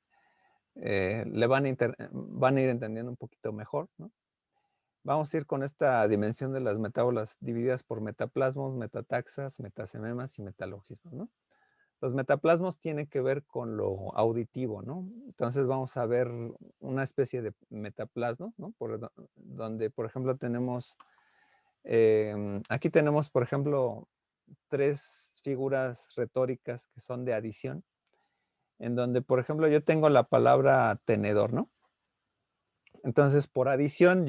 van a ir entendiendo un poquito mejor, ¿no? Vamos a ir con esta dimensión de las metábolas divididas por metaplasmos, metataxas, metasememas y metalogismos, ¿no? Los metaplasmos tienen que ver con lo auditivo, ¿no? Entonces vamos a ver una especie de metaplasmos, ¿no? Donde, por ejemplo, aquí tenemos, por ejemplo, 3 figuras retóricas que son de adición, en donde, por ejemplo, yo tengo la palabra tenedor, ¿no? Entonces, por adición,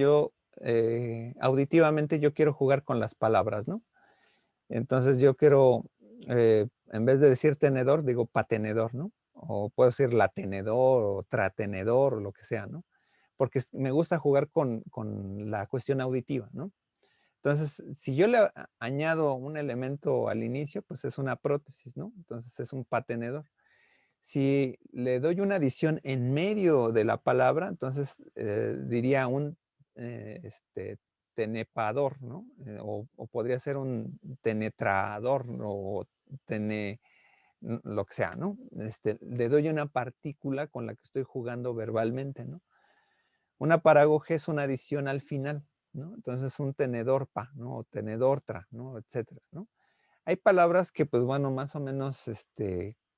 auditivamente, yo quiero jugar con las palabras, ¿no? Entonces, yo quiero, en vez de decir tenedor, digo patenedor, ¿no? O puedo decir latenedor o tratenedor o lo que sea, ¿no? Porque me gusta jugar con la cuestión auditiva, ¿no? Entonces, si yo le añado un elemento al inicio, pues es una prótesis, ¿no? Entonces es un patenedor. Si le doy una adición en medio de la palabra, entonces diría un tenepador, ¿no? O podría ser un tenetrador, ¿no? O lo que sea, ¿no? Le doy una partícula con la que estoy jugando verbalmente, ¿no? Una parágoge es una adición al final, ¿no? Entonces un tenedor pa, ¿no? O tenedortra, ¿no? Etcétera, ¿no? Hay palabras que, pues bueno, más o menos,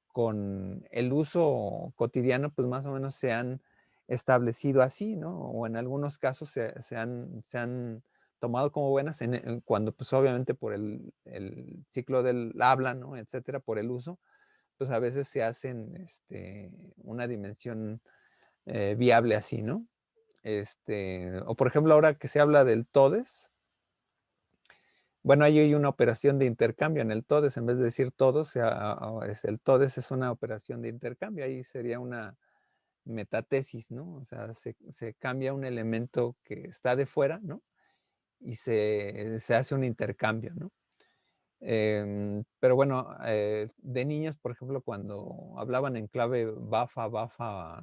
con el uso cotidiano, pues más o menos se han establecido así, ¿no? O en algunos casos se han tomado como buenas cuando, pues obviamente por el ciclo del habla, ¿no? Etcétera, por el uso, pues a veces se hacen, una dimensión viable así, ¿no? O por ejemplo, ahora que se habla del todes, bueno, ahí hay una operación de intercambio en el todes, en vez de decir todos, el todes es una operación de intercambio, ahí sería una metatesis, ¿no? O sea, se cambia un elemento que está de fuera, ¿no? Y se hace un intercambio, ¿no? Pero bueno, de niños, por ejemplo, cuando hablaban en clave bafa, bafa,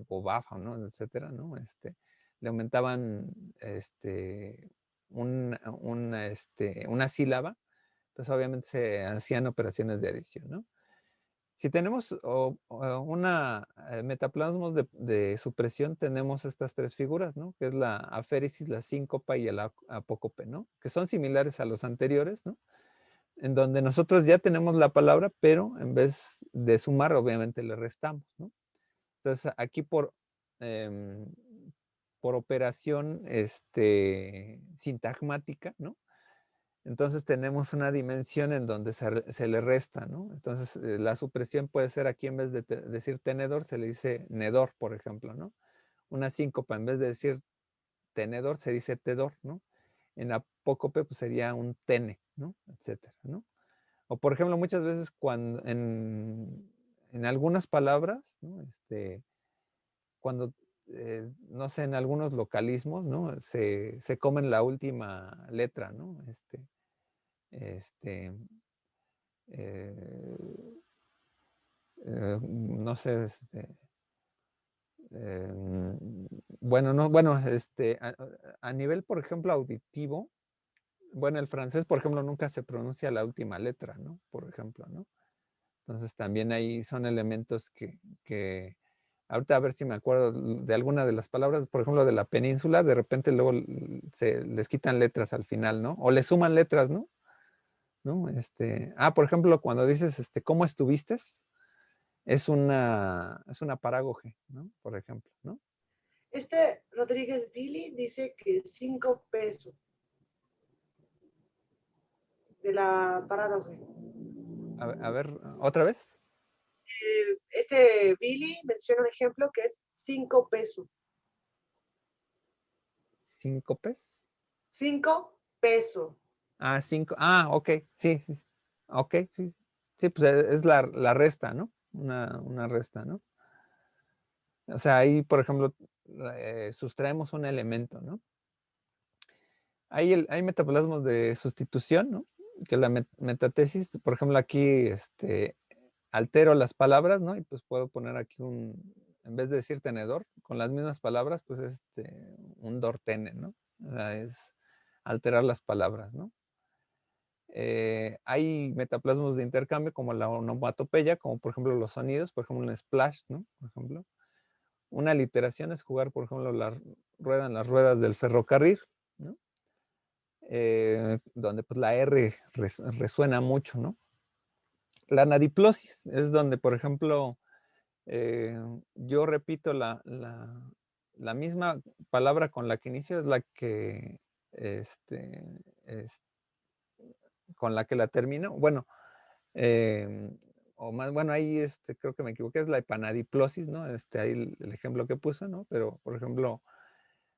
o bafa, ¿no? Etcétera, ¿no? Le aumentaban una sílaba, pues obviamente se hacían operaciones de adición, ¿no? Si tenemos una metaplasmos de supresión, tenemos estas tres figuras, ¿no? Que es la aféresis, la síncopa y el apócope, ¿no? Que son similares a los anteriores, ¿no? En donde nosotros ya tenemos la palabra, pero en vez de sumar, obviamente le restamos, ¿no? Entonces, aquí em, por operación sintagmática, ¿no? Entonces tenemos una dimensión en donde se le resta, ¿no? Entonces, la supresión puede ser aquí, en vez de decir tenedor, se le dice nedor, por ejemplo, ¿no? Una síncopa, en vez de decir tenedor, se dice tedor, ¿no? En apócope, pues sería un tene, ¿no? Etcétera, ¿no? O por ejemplo, muchas veces cuando en algunas palabras, ¿no? Cuando, no sé, en algunos localismos, ¿no? Se comen la última letra, ¿no? Este, eh, no sé, bueno, no, bueno, a nivel, por ejemplo, auditivo, bueno, el francés, por ejemplo, nunca se pronuncia la última letra, ¿no? Por ejemplo, ¿no? Entonces también ahí son elementos que ahorita a ver si me acuerdo de alguna de las palabras, por ejemplo, de la península, de repente luego se les quitan letras al final, ¿no? O le suman letras, ¿no? ¿No? Por ejemplo, cuando dices, ¿cómo estuviste? Es una parágoge, ¿no? Por ejemplo, ¿no? Rodríguez Billy dice que 5 pesos de la parádoje. A ver, ¿otra vez? Billy menciona un ejemplo que es 5 pesos. ¿Síncopes? 5 pesos. Cinco. Ok, sí, sí. Sí. Ok, sí. Sí, pues es la resta, ¿no? Una resta, ¿no? O sea, ahí, por ejemplo, sustraemos un elemento, ¿no? Hay metaplasmos de sustitución, ¿no? Que es la metatesis. Por ejemplo, aquí altero las palabras, ¿no? Y pues puedo poner aquí en vez de decir tenedor, con las mismas palabras, pues un dortene, ¿no? O sea, es alterar las palabras, ¿no? Hay metaplasmos de intercambio como la onomatopeya, como por ejemplo los sonidos, por ejemplo un splash, ¿no? Por ejemplo. Una aliteración es jugar, por ejemplo, la rueda en las ruedas del ferrocarril, ¿no? Donde pues la R resuena mucho, ¿no? La anadiplosis es donde, por ejemplo, yo repito la misma palabra con la que inicio, es la que, es, con la que la termino. Bueno, o más, bueno, ahí creo que me equivoqué, es la epanadiplosis, ¿no? Ahí el ejemplo que puso, ¿no? Pero, por ejemplo,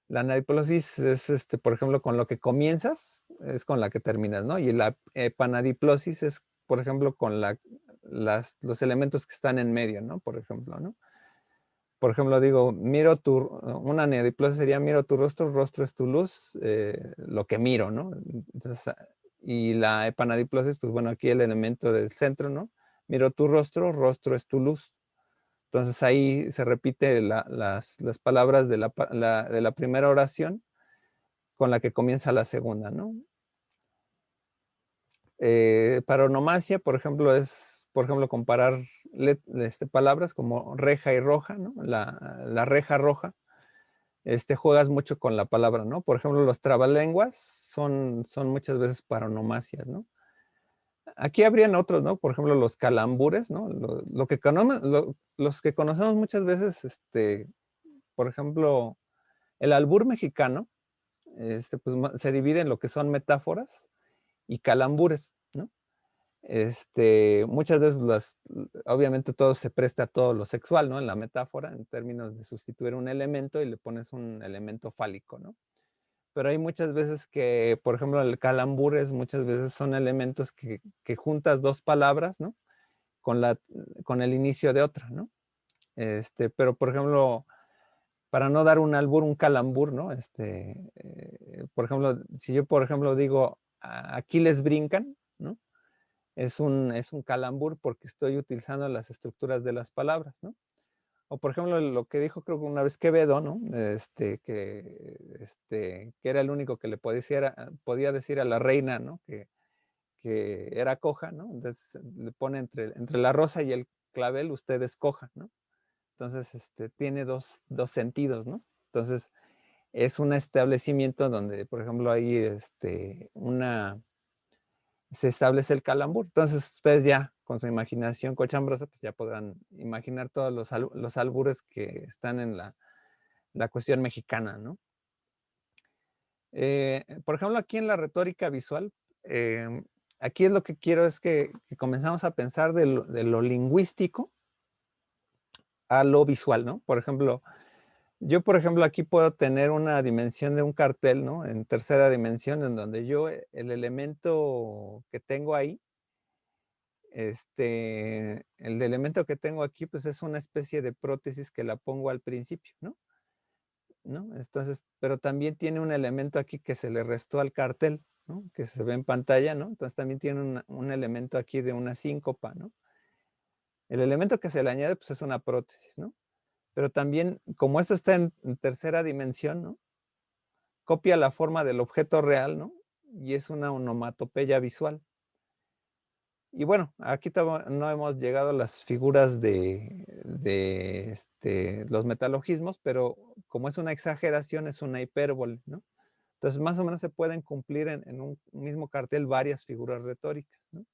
la anadiplosis es, por ejemplo, con lo que comienzas, es con la que terminas, ¿no? Y la epanadiplosis es, por ejemplo, con los elementos que están en medio, ¿no? Por ejemplo, ¿no? Por ejemplo, digo, una anadiplosis sería miro tu rostro, rostro es tu luz, lo que miro, ¿no? Entonces, y la epanadiplosis, pues bueno, aquí el elemento del centro, ¿no? Miro tu rostro, rostro es tu luz. Entonces ahí se repite las palabras de la primera oración con la que comienza la segunda, ¿no? Paronomasia, por ejemplo, es por ejemplo, comparar palabras como reja y roja, ¿no? La reja roja, juegas mucho con la palabra, ¿no? Por ejemplo, los trabalenguas son muchas veces paronomasias, ¿no? Aquí habrían otros, ¿no? Por ejemplo, los calambures, ¿no? Los que conocemos muchas veces, por ejemplo, el albur mexicano, pues, se divide en lo que son metáforas y calambures, ¿no? Muchas veces obviamente todo se presta a todo lo sexual, ¿no? En la metáfora, en términos de sustituir un elemento y le pones un elemento fálico, ¿no? Pero hay muchas veces que, por ejemplo, el calambures muchas veces son elementos que juntas dos palabras, ¿no? Con el inicio de otra, ¿no? Pero, por ejemplo, para no dar un albur, un calambur, ¿no? Por ejemplo, si yo, por ejemplo, digo, aquí les brincan, ¿no? Es un calambur porque estoy utilizando las estructuras de las palabras, ¿no? O por ejemplo, lo que dijo creo que una vez Quevedo, ¿no? Que era el único que le podía decir a la reina, ¿no? Que era coja, ¿no? Entonces le pone entre la rosa y el clavel, usted escoja, ¿no? Entonces, tiene dos sentidos, ¿no? Entonces, es un establecimiento donde, por ejemplo, hay se establece el calambur. Entonces, ustedes ya, con su imaginación cochambrosa, pues ya podrán imaginar todos los albures que están en la cuestión mexicana, ¿no? Por ejemplo, aquí en la retórica visual, aquí es lo que quiero es que comenzamos a pensar de lo lingüístico a lo visual, ¿no? Por ejemplo, yo, por ejemplo, aquí puedo tener una dimensión de un cartel, ¿no? En tercera dimensión, en donde yo, el elemento que tengo ahí, el elemento que tengo aquí, pues es una especie de prótesis que la pongo al principio, ¿no? ¿No? Entonces, pero también tiene un elemento aquí que se le restó al cartel, ¿no? Que se ve en pantalla, ¿no? Entonces también tiene un elemento aquí de una síncopa, ¿no? El elemento que se le añade, pues es una prótesis, ¿no? Pero también, como esto está en tercera dimensión, ¿no? Copia la forma del objeto real, ¿no? Y es una onomatopeya visual. Y bueno, aquí no hemos llegado a las figuras de los metalogismos, pero como es una exageración, es una hipérbole, ¿no? Entonces, más o menos se pueden cumplir en un mismo cartel varias figuras retóricas, ¿no?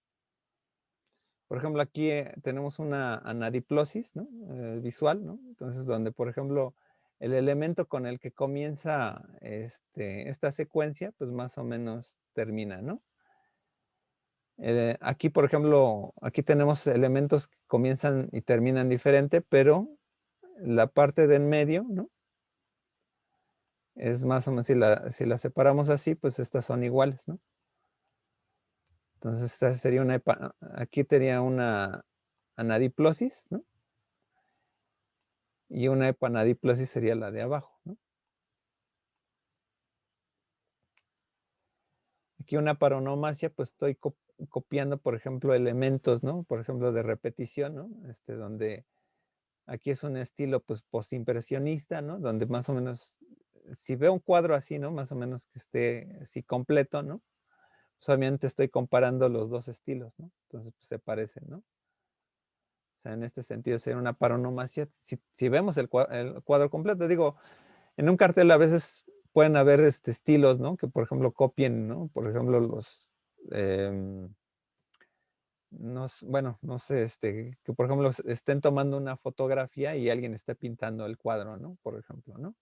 Por ejemplo, aquí tenemos una anadiplosis, ¿no? Visual, ¿no? Entonces, donde, por ejemplo, el elemento con el que comienza esta secuencia, pues más o menos termina, ¿no? Aquí, por ejemplo, aquí tenemos elementos que comienzan y terminan diferente, pero la parte de en medio, ¿no? Es más o menos, si la separamos así, pues estas son iguales, ¿no? Entonces, esta sería aquí tenía una anadiplosis, ¿no? Y una epanadiplosis sería la de abajo, ¿no? Aquí una paronomasia, pues estoy copiando, por ejemplo, elementos, ¿no? Por ejemplo, de repetición, ¿no? Donde aquí es un estilo, pues, postimpresionista, ¿no? Donde más o menos, si veo un cuadro así, ¿no? Más o menos que esté así completo, ¿no? Pues obviamente estoy comparando los dos estilos, ¿no? Entonces, pues, se parecen, ¿no? O sea, en este sentido sería una paronomasia. Si vemos el cuadro completo, digo, en un cartel a veces pueden haber estilos, ¿no? Que, por ejemplo, copien, ¿no? Por ejemplo, em, bueno, no sé, que por ejemplo estén tomando una fotografía y alguien esté pintando el cuadro, ¿no? Por ejemplo, ¿no?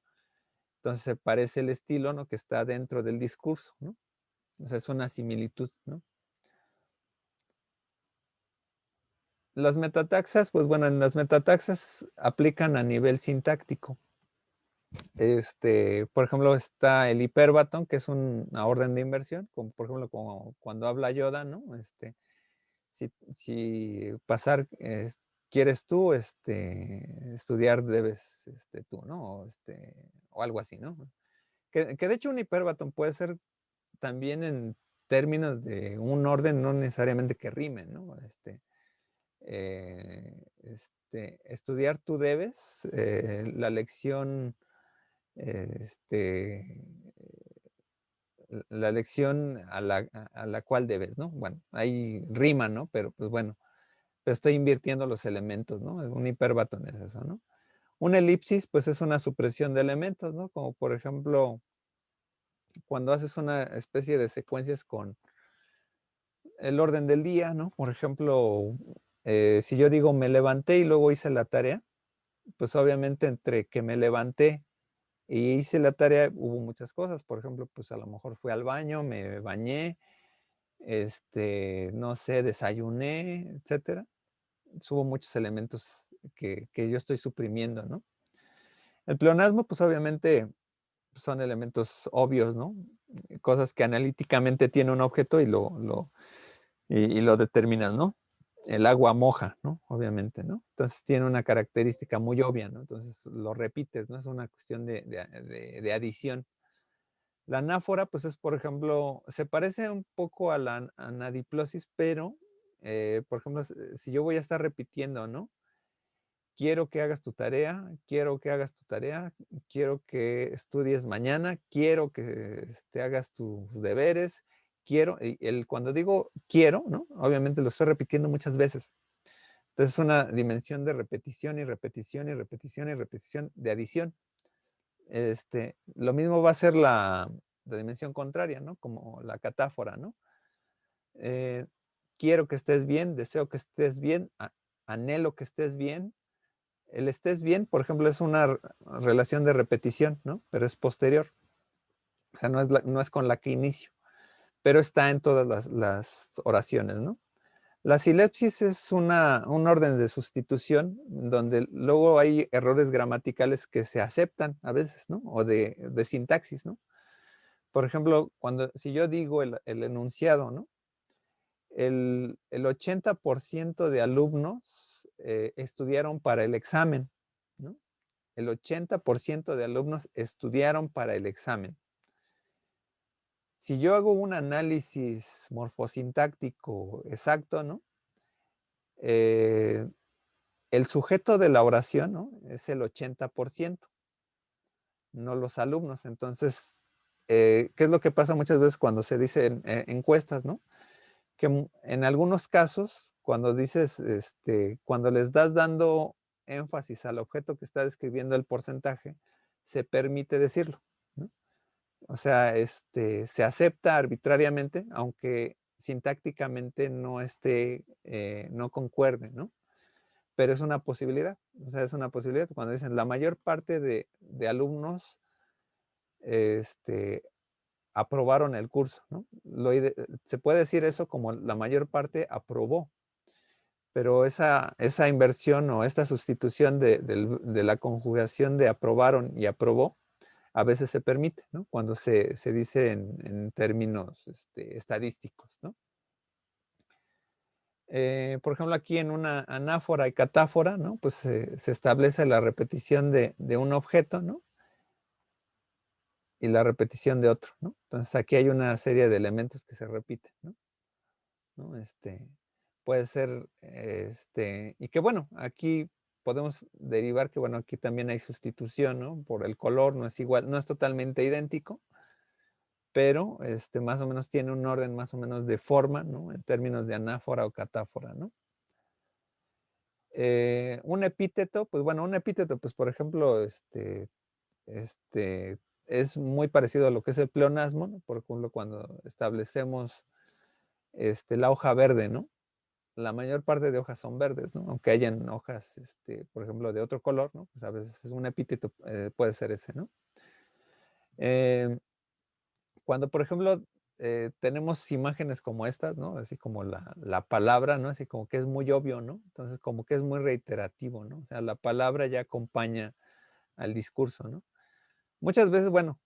Entonces se parece el estilo, ¿no? Que está dentro del discurso, ¿no? O sea, es una similitud, ¿no? Las metataxas, pues bueno, en las metataxas aplican a nivel sintáctico. Por ejemplo, está el hiperbatón, que es una orden de inversión, como por ejemplo, como cuando habla Yoda, ¿no? Si pasar quieres tú, estudiar debes tú, ¿no? O algo así, ¿no? Que de hecho un hiperbatón puede ser también en términos de un orden, no necesariamente que rimen, ¿no? Estudiar tú debes, la lección, este, a la cual debes, ¿no? Bueno, ahí rima, ¿no? Pero pues bueno, pero estoy invirtiendo los elementos, ¿no? Un hiperbatón es eso, ¿no? Una elipsis, pues es una supresión de elementos, ¿no? Como por ejemplo, cuando haces una especie de secuencias con el orden del día, ¿no? Por ejemplo, si yo digo me levanté y luego hice la tarea, pues obviamente entre que me levanté y hice la tarea hubo muchas cosas. Por ejemplo, pues a lo mejor fui al baño, me bañé, no sé, desayuné, etcétera. Hubo muchos elementos que yo estoy suprimiendo, ¿no? El pleonasmo, pues obviamente son elementos obvios, ¿no? Cosas que analíticamente tiene un objeto y lo determinas, ¿no? El agua moja, ¿no? Obviamente, ¿no? Entonces tiene una característica muy obvia, ¿no? Entonces lo repites, ¿no? Es una cuestión de adición. La anáfora, pues es, por ejemplo, se parece un poco a la anadiplosis, pero, por ejemplo, si yo voy a estar repitiendo, ¿no? Quiero que hagas tu tarea, quiero que hagas tu tarea, quiero que estudies mañana, quiero que hagas tus deberes, quiero, cuando digo quiero, ¿no? Obviamente lo estoy repitiendo muchas veces. Entonces es una dimensión de repetición y repetición y repetición y repetición de adición. Lo mismo va a ser la dimensión contraria, ¿no? Como la catáfora, ¿no? Eh, quiero que estés bien, deseo que estés bien, anhelo que estés bien. El estés bien, por ejemplo, es una relación de repetición, ¿no? Pero es posterior. O sea, no es con la que inicio, pero está en todas las oraciones, ¿no? La silepsis es un orden de sustitución donde luego hay errores gramaticales que se aceptan a veces, ¿no? O de sintaxis, ¿no? Por ejemplo, si yo digo el enunciado, ¿no? El 80% de alumnos estudiaron para el examen, ¿no? El 80% de alumnos estudiaron para el examen. Si yo hago un análisis morfosintáctico exacto, ¿no? El sujeto de la oración, ¿no? Es el 80%, no los alumnos. Entonces, ¿qué es lo que pasa muchas veces cuando se dice en encuestas, ¿no? Que en algunos casos, cuando dices, cuando les das dando énfasis al objeto que está describiendo el porcentaje, se permite decirlo, ¿no? O sea, se acepta arbitrariamente, aunque sintácticamente no concuerde, ¿no? Pero es una posibilidad, o sea, es una posibilidad. Cuando dicen la mayor parte de alumnos, este, aprobaron el curso, ¿no? Se puede decir eso como la mayor parte aprobó, pero esa inversión o esta sustitución de la conjugación de aprobaron y aprobó, a veces se permite, ¿no? Cuando se dice en términos estadísticos, ¿no? Por ejemplo, aquí en una anáfora y catáfora, ¿no? Pues se establece la repetición de un objeto, ¿no? Y la repetición de otro, ¿no? Entonces aquí hay una serie de elementos que se repiten, ¿no? ¿No? Puede ser, y que bueno, aquí podemos derivar que bueno, aquí también hay sustitución, ¿no? Por el color, no es igual, no es totalmente idéntico, pero más o menos tiene un orden más o menos de forma, ¿no? En términos de anáfora o catáfora, ¿no? Un epíteto, pues bueno, un epíteto, pues por ejemplo, es muy parecido a lo que es el pleonasmo, ¿no? Por ejemplo, cuando establecemos la hoja verde, ¿no? La mayor parte de hojas son verdes, ¿no? Aunque hayan hojas, por ejemplo, de otro color, ¿no? Pues a veces un epíteto puede ser ese, ¿no? Eh, Cuando, por ejemplo, tenemos imágenes como estas, ¿no? Así como la palabra, ¿no? Así como que es muy obvio, ¿no? Entonces, como que es muy reiterativo, ¿no? O sea, la palabra ya acompaña al discurso, ¿no? Muchas veces, bueno,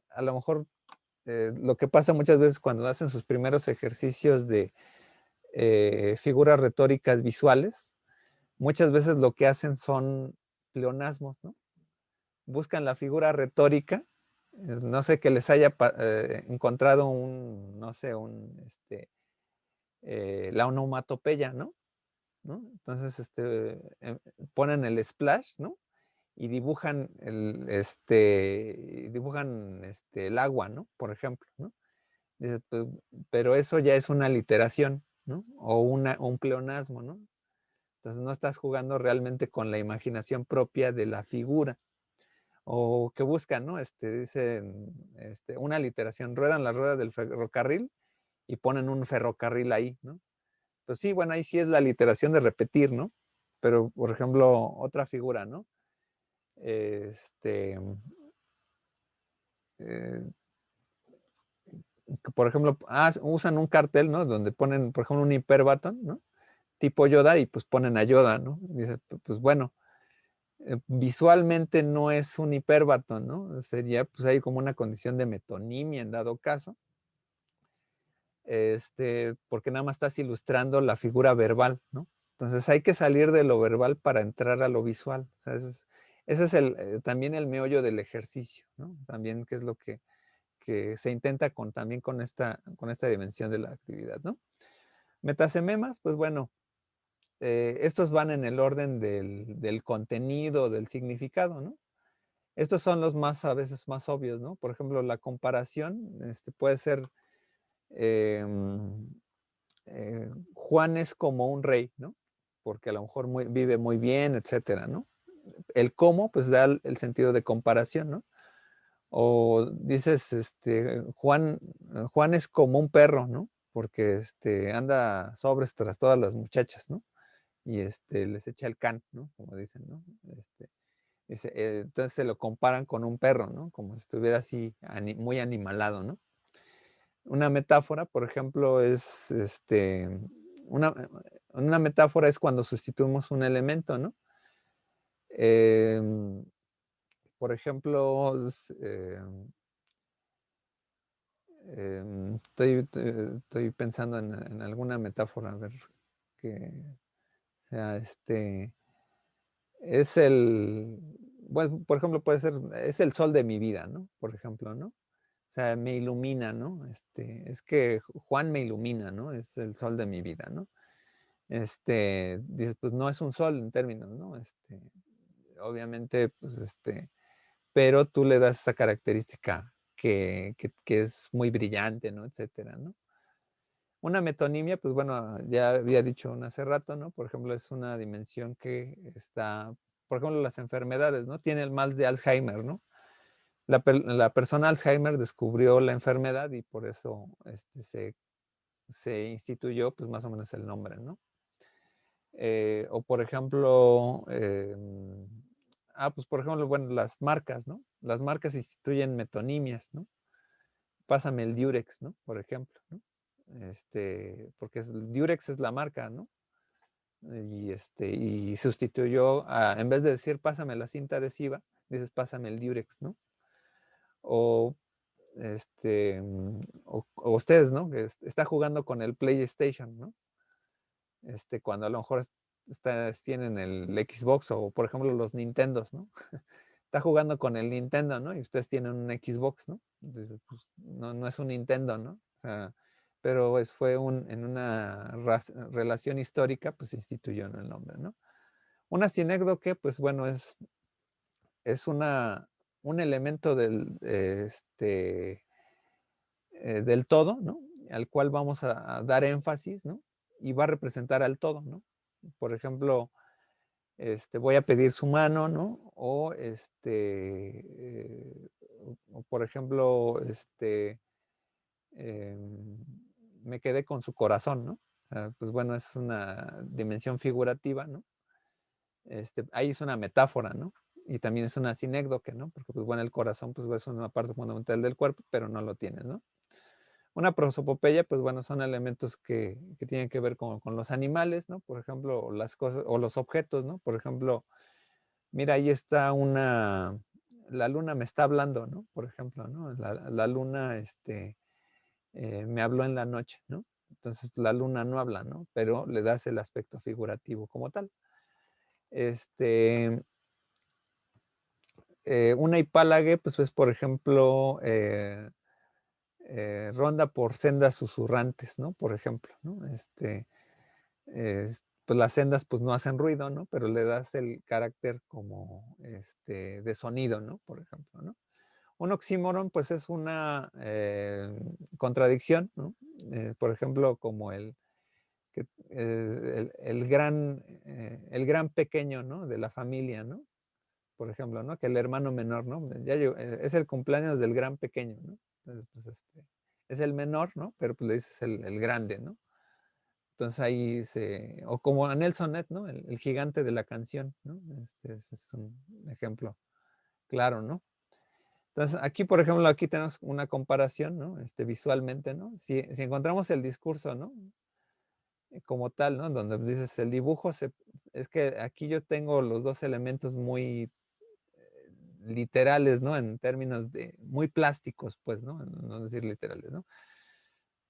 a lo mejor lo que pasa muchas veces cuando hacen sus primeros ejercicios de figuras retóricas visuales, muchas veces lo que hacen son pleonasmos, ¿no? Buscan la figura retórica, no sé, que les haya encontrado no sé, la onomatopeya, ¿no? ¿No? Entonces, ponen el splash, ¿no? Y dibujan el agua, ¿no? Por ejemplo, ¿no? Dice, pero eso ya es una literación, ¿no? O un pleonasmo, ¿no? Entonces no estás jugando realmente con la imaginación propia de la figura. O que buscan, ¿no? Dicen, una literación, ruedan las ruedas del ferrocarril y ponen un ferrocarril ahí, ¿no? Pues sí, bueno, ahí sí es la literación de repetir, ¿no? Pero, por ejemplo, otra figura, ¿no? Este, eh, que, por ejemplo, usan un cartel, ¿no? Donde ponen, por ejemplo, un hiperbatón, ¿no? Tipo Yoda y pues ponen a Yoda, ¿no? Dice, pues bueno, visualmente no es un hiperbatón, ¿no? Sería, pues hay como una condición de metonimia en dado caso, porque nada más estás ilustrando la figura verbal, ¿no? Entonces hay que salir de lo verbal para entrar a lo visual. O sea, ese es también el meollo del ejercicio, ¿no? También que es lo que se intenta también con esta dimensión de la actividad, ¿no? Metasememas, pues bueno, estos van en el orden del contenido, del significado, ¿no? Estos son los más, a veces, más obvios, ¿no? Por ejemplo, la comparación puede ser em, Juan es como un rey, ¿no? Porque a lo mejor vive muy bien, etcétera, ¿no? El cómo, pues da el sentido de comparación, ¿no? O dices, Juan es como un perro, ¿no? Porque anda sobres tras todas las muchachas, ¿no? Y les echa el can, ¿no? Como dicen, ¿no? Entonces se lo comparan con un perro, ¿no? Como si estuviera así muy animalado, ¿no? Una metáfora, por ejemplo, es una, una metáfora es cuando sustituimos un elemento, ¿no? Em, por ejemplo, estoy pensando en alguna metáfora, a ver, que sea, es bueno, por ejemplo, puede ser, es el sol de mi vida, ¿no? Por ejemplo, ¿no? O sea, me ilumina, ¿no? Es que Juan me ilumina, ¿no? Es el sol de mi vida, ¿no? Dices, pues no es un sol en términos, ¿no? Obviamente, pues pero tú le das esa característica que es muy brillante, ¿no? Etcétera, ¿no? Una metonimia, pues bueno, ya había dicho hace rato, ¿no? Por ejemplo, es una dimensión que está, por ejemplo, las enfermedades, ¿no? Tiene el mal de Alzheimer, ¿no? La persona Alzheimer descubrió la enfermedad y por eso se instituyó, pues más o menos el nombre, ¿no? O por ejemplo, pues por ejemplo, bueno, las marcas, ¿no? Las marcas instituyen metonimias, ¿no? Pásame el Durex, ¿no? Por ejemplo, ¿no? Porque el Durex es la marca, ¿no? Y sustituyó, en vez de decir pásame la cinta adhesiva, dices pásame el Durex, ¿no? O, o ustedes, ¿no? Que está jugando con el PlayStation, ¿no? Cuando a lo mejor tienen el Xbox o, por ejemplo, los Nintendos, ¿no? Está jugando con el Nintendo, ¿no? Y ustedes tienen un Xbox, ¿no? Entonces, pues, no es un Nintendo, ¿no? O sea, pero pues, en una relación histórica, pues se instituyó el nombre, ¿no? Una sinécdoque, pues bueno, es un elemento del todo, ¿no? Al cual vamos a dar énfasis, ¿no? Y va a representar al todo, ¿no? Por ejemplo, voy a pedir su mano, ¿no? O por ejemplo, em, me quedé con su corazón, ¿no? Pues bueno, es una dimensión figurativa, ¿no? Ahí es una metáfora, ¿no? Y también es una sinécdoque, ¿no? Porque, pues bueno, el corazón, pues es una parte fundamental del cuerpo, pero no lo tienes, ¿no? Una prosopopeya, pues bueno, son elementos que tienen que ver con los animales, ¿no? Por ejemplo, las cosas o los objetos, ¿no? Por ejemplo, mira, ahí está la luna me está hablando, ¿no? Por ejemplo, ¿no? La luna, me habló en la noche, ¿no? Entonces, la luna no habla, ¿no? Pero le das el aspecto figurativo como tal. Este, una hipálague, pues es, por ejemplo, ronda por sendas susurrantes, ¿no? Por ejemplo, ¿no? Pues las sendas pues no hacen ruido, ¿no? Pero le das el carácter como de sonido, ¿no? Por ejemplo, ¿no? Un oxímoron pues es una contradicción, ¿no? Por ejemplo, como el gran pequeño, ¿no? De la familia, ¿no? Por ejemplo, ¿no? Que el hermano menor, ¿no? Ya llegó, es el cumpleaños del gran pequeño, ¿no? Entonces, pues, es el menor, ¿no? Pero pues le dices el grande, ¿no? Entonces ahí o como a Nelson Ned, ¿no? El gigante de la canción, ¿no? Ese es un ejemplo claro, ¿no? Entonces aquí, por ejemplo, aquí tenemos una comparación, ¿no? Visualmente, ¿no? Si encontramos el discurso, ¿no? Como tal, ¿no? Donde dices el dibujo, es que aquí yo tengo los dos elementos muy literales, ¿no? En términos de muy plásticos, pues, ¿no? No decir literales, ¿no?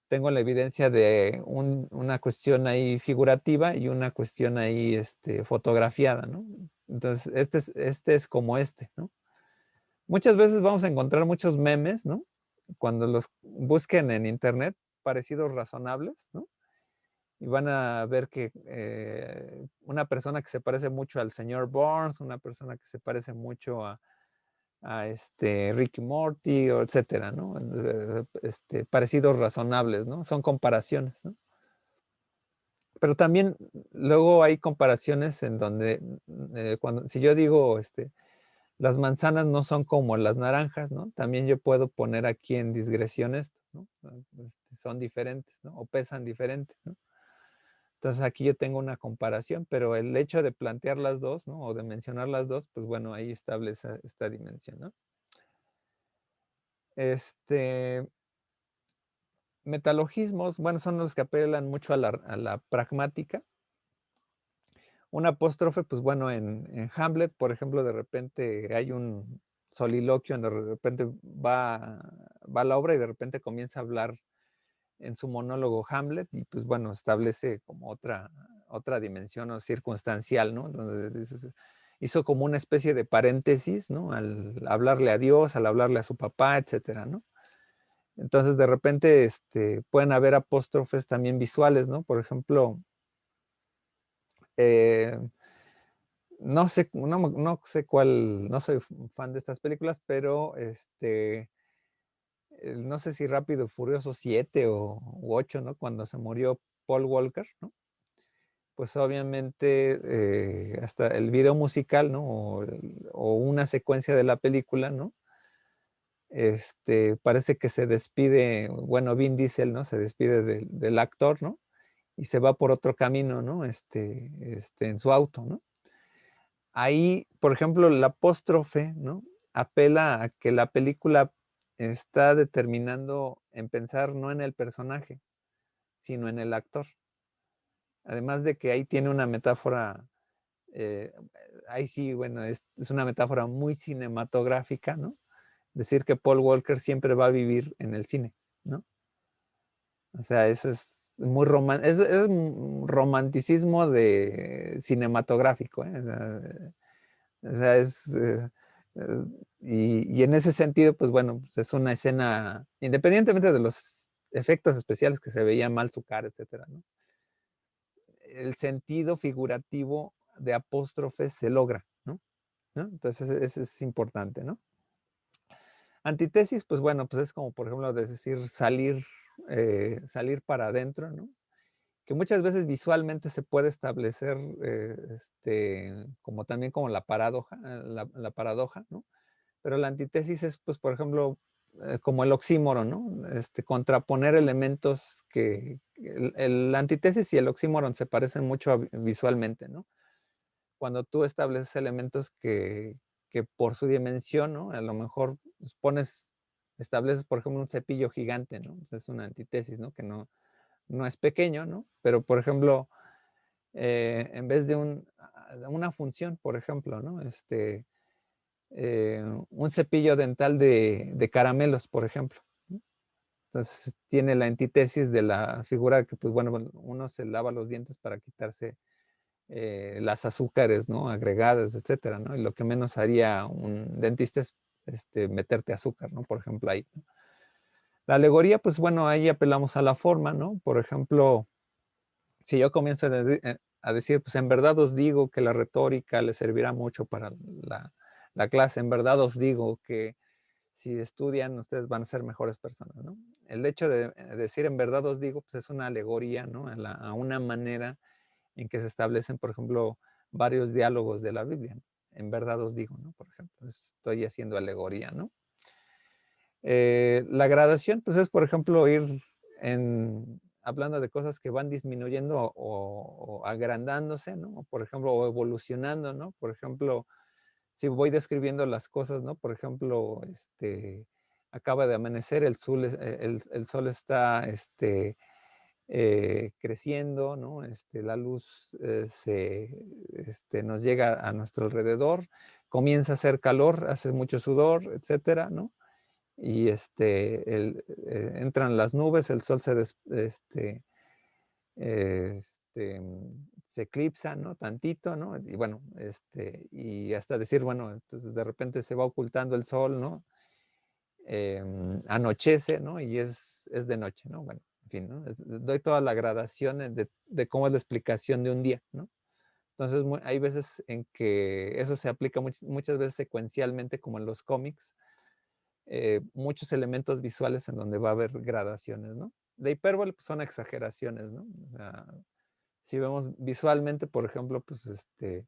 Tengo la evidencia de una cuestión ahí figurativa y una cuestión ahí fotografiada, ¿no? Entonces, este es como ¿no? Muchas veces vamos a encontrar muchos memes, ¿no? Cuando los busquen en internet, parecidos razonables, ¿no? Y van a ver que una persona que se parece mucho al señor Burns, una persona que se parece mucho a Ricky Morty, o etcétera, ¿no? Parecidos razonables, ¿no? Son comparaciones, ¿no? Pero también luego hay comparaciones en donde, si yo digo, las manzanas no son como las naranjas, ¿no? También yo puedo poner aquí en digresión esto, ¿no? Son diferentes, ¿no? O pesan diferente, ¿no? Entonces aquí yo tengo una comparación, pero el hecho de plantear las dos, ¿no? O de mencionar las dos, pues bueno, ahí establece esta dimensión, ¿no? Metalogismos, bueno, son los que apelan mucho a la pragmática. Un apóstrofe, pues bueno, en Hamlet, por ejemplo, de repente hay un soliloquio, de repente va la obra y de repente comienza a hablar en su monólogo Hamlet y pues bueno, establece como otra dimensión o circunstancial, ¿no? Donde hizo como una especie de paréntesis, ¿no? Al hablarle a Dios, al hablarle a su papá, etcétera, ¿no? Entonces, de repente, pueden haber apóstrofes también visuales, ¿no? Por ejemplo, eh, no sé cuál, no soy fan de estas películas, pero no sé si Rápido y Furioso 7 u 8, ¿no? Cuando se murió Paul Walker, ¿no? Pues obviamente hasta el video musical, ¿no? O una secuencia de la película, ¿no? Parece que se despide, bueno, Vin Diesel, ¿no? Se despide del actor, ¿no? Y se va por otro camino, ¿no? En su auto, ¿no? Ahí, por ejemplo, el apóstrofe, ¿no? Apela a que la película está determinando en pensar no en el personaje, sino en el actor. Además de que ahí tiene una metáfora, eh, ahí sí, bueno, es una metáfora muy cinematográfica, ¿no? Decir que Paul Walker siempre va a vivir en el cine, ¿no? O sea, eso es muy es un romanticismo de cinematográfico, ¿eh? O sea, eh, y en ese sentido, pues bueno, pues es una escena, independientemente de los efectos especiales que se veía mal su cara, etcétera, ¿no? El sentido figurativo de apóstrofes se logra, ¿no? Entonces, eso es importante, ¿no? Antítesis, pues bueno, pues es como, por ejemplo, de decir salir para adentro, ¿no? Que muchas veces visualmente se puede establecer como también como la paradoja, ¿no? Pero la antítesis es, pues, por ejemplo, como el oxímoron, ¿no? Contraponer elementos la antítesis y el oxímoron se parecen mucho visualmente, ¿no? Cuando tú estableces elementos que por su dimensión, ¿no? A lo mejor pues, estableces, por ejemplo, un cepillo gigante, ¿no? Es una antítesis, ¿no? Que no es pequeño, ¿no? Pero, por ejemplo, en vez de una función, por ejemplo, ¿no? Un cepillo dental de caramelos, por ejemplo, ¿no? Entonces tiene la antítesis de la figura que, pues bueno, uno se lava los dientes para quitarse las azúcares, ¿no? Agregadas, etcétera, ¿no? Y lo que menos haría un dentista es meterte azúcar, ¿no? Por ejemplo, ahí, ¿no? La alegoría, pues bueno, ahí apelamos a la forma, ¿no? Por ejemplo, si yo comienzo a decir, pues en verdad os digo que la retórica le servirá mucho para la clase, en verdad os digo que si estudian, ustedes van a ser mejores personas, ¿no? el hecho de decir en verdad os digo, pues es una alegoría, ¿no? A una manera en que se establecen, por ejemplo, varios diálogos de la Biblia, ¿no? En verdad os digo, ¿no? Por ejemplo, estoy haciendo alegoría, ¿no? La gradación, pues es, por ejemplo, ir hablando de cosas que van disminuyendo o agrandándose, ¿no? O, por ejemplo, o evolucionando, ¿no? Por ejemplo, si voy describiendo las cosas, ¿no? Por ejemplo, acaba de amanecer, el sol está creciendo, ¿no? La luz nos llega a nuestro alrededor, comienza a hacer calor, hace mucho sudor, etcétera, ¿no? Y entran las nubes, el sol se eclipsa, ¿no? Tantito, ¿no? Y bueno, y hasta decir, bueno, entonces de repente se va ocultando el sol, ¿no? Anochece, ¿no? Y es de noche, ¿no? Bueno, en fin, ¿no? Doy todas las gradaciones de cómo es la explicación de un día, ¿no? Entonces, hay veces en que eso se aplica muchas veces secuencialmente, como en los cómics, muchos elementos visuales en donde va a haber gradaciones, ¿no? De hipérbole, pues son exageraciones, ¿no? O sea, si vemos visualmente, por ejemplo, pues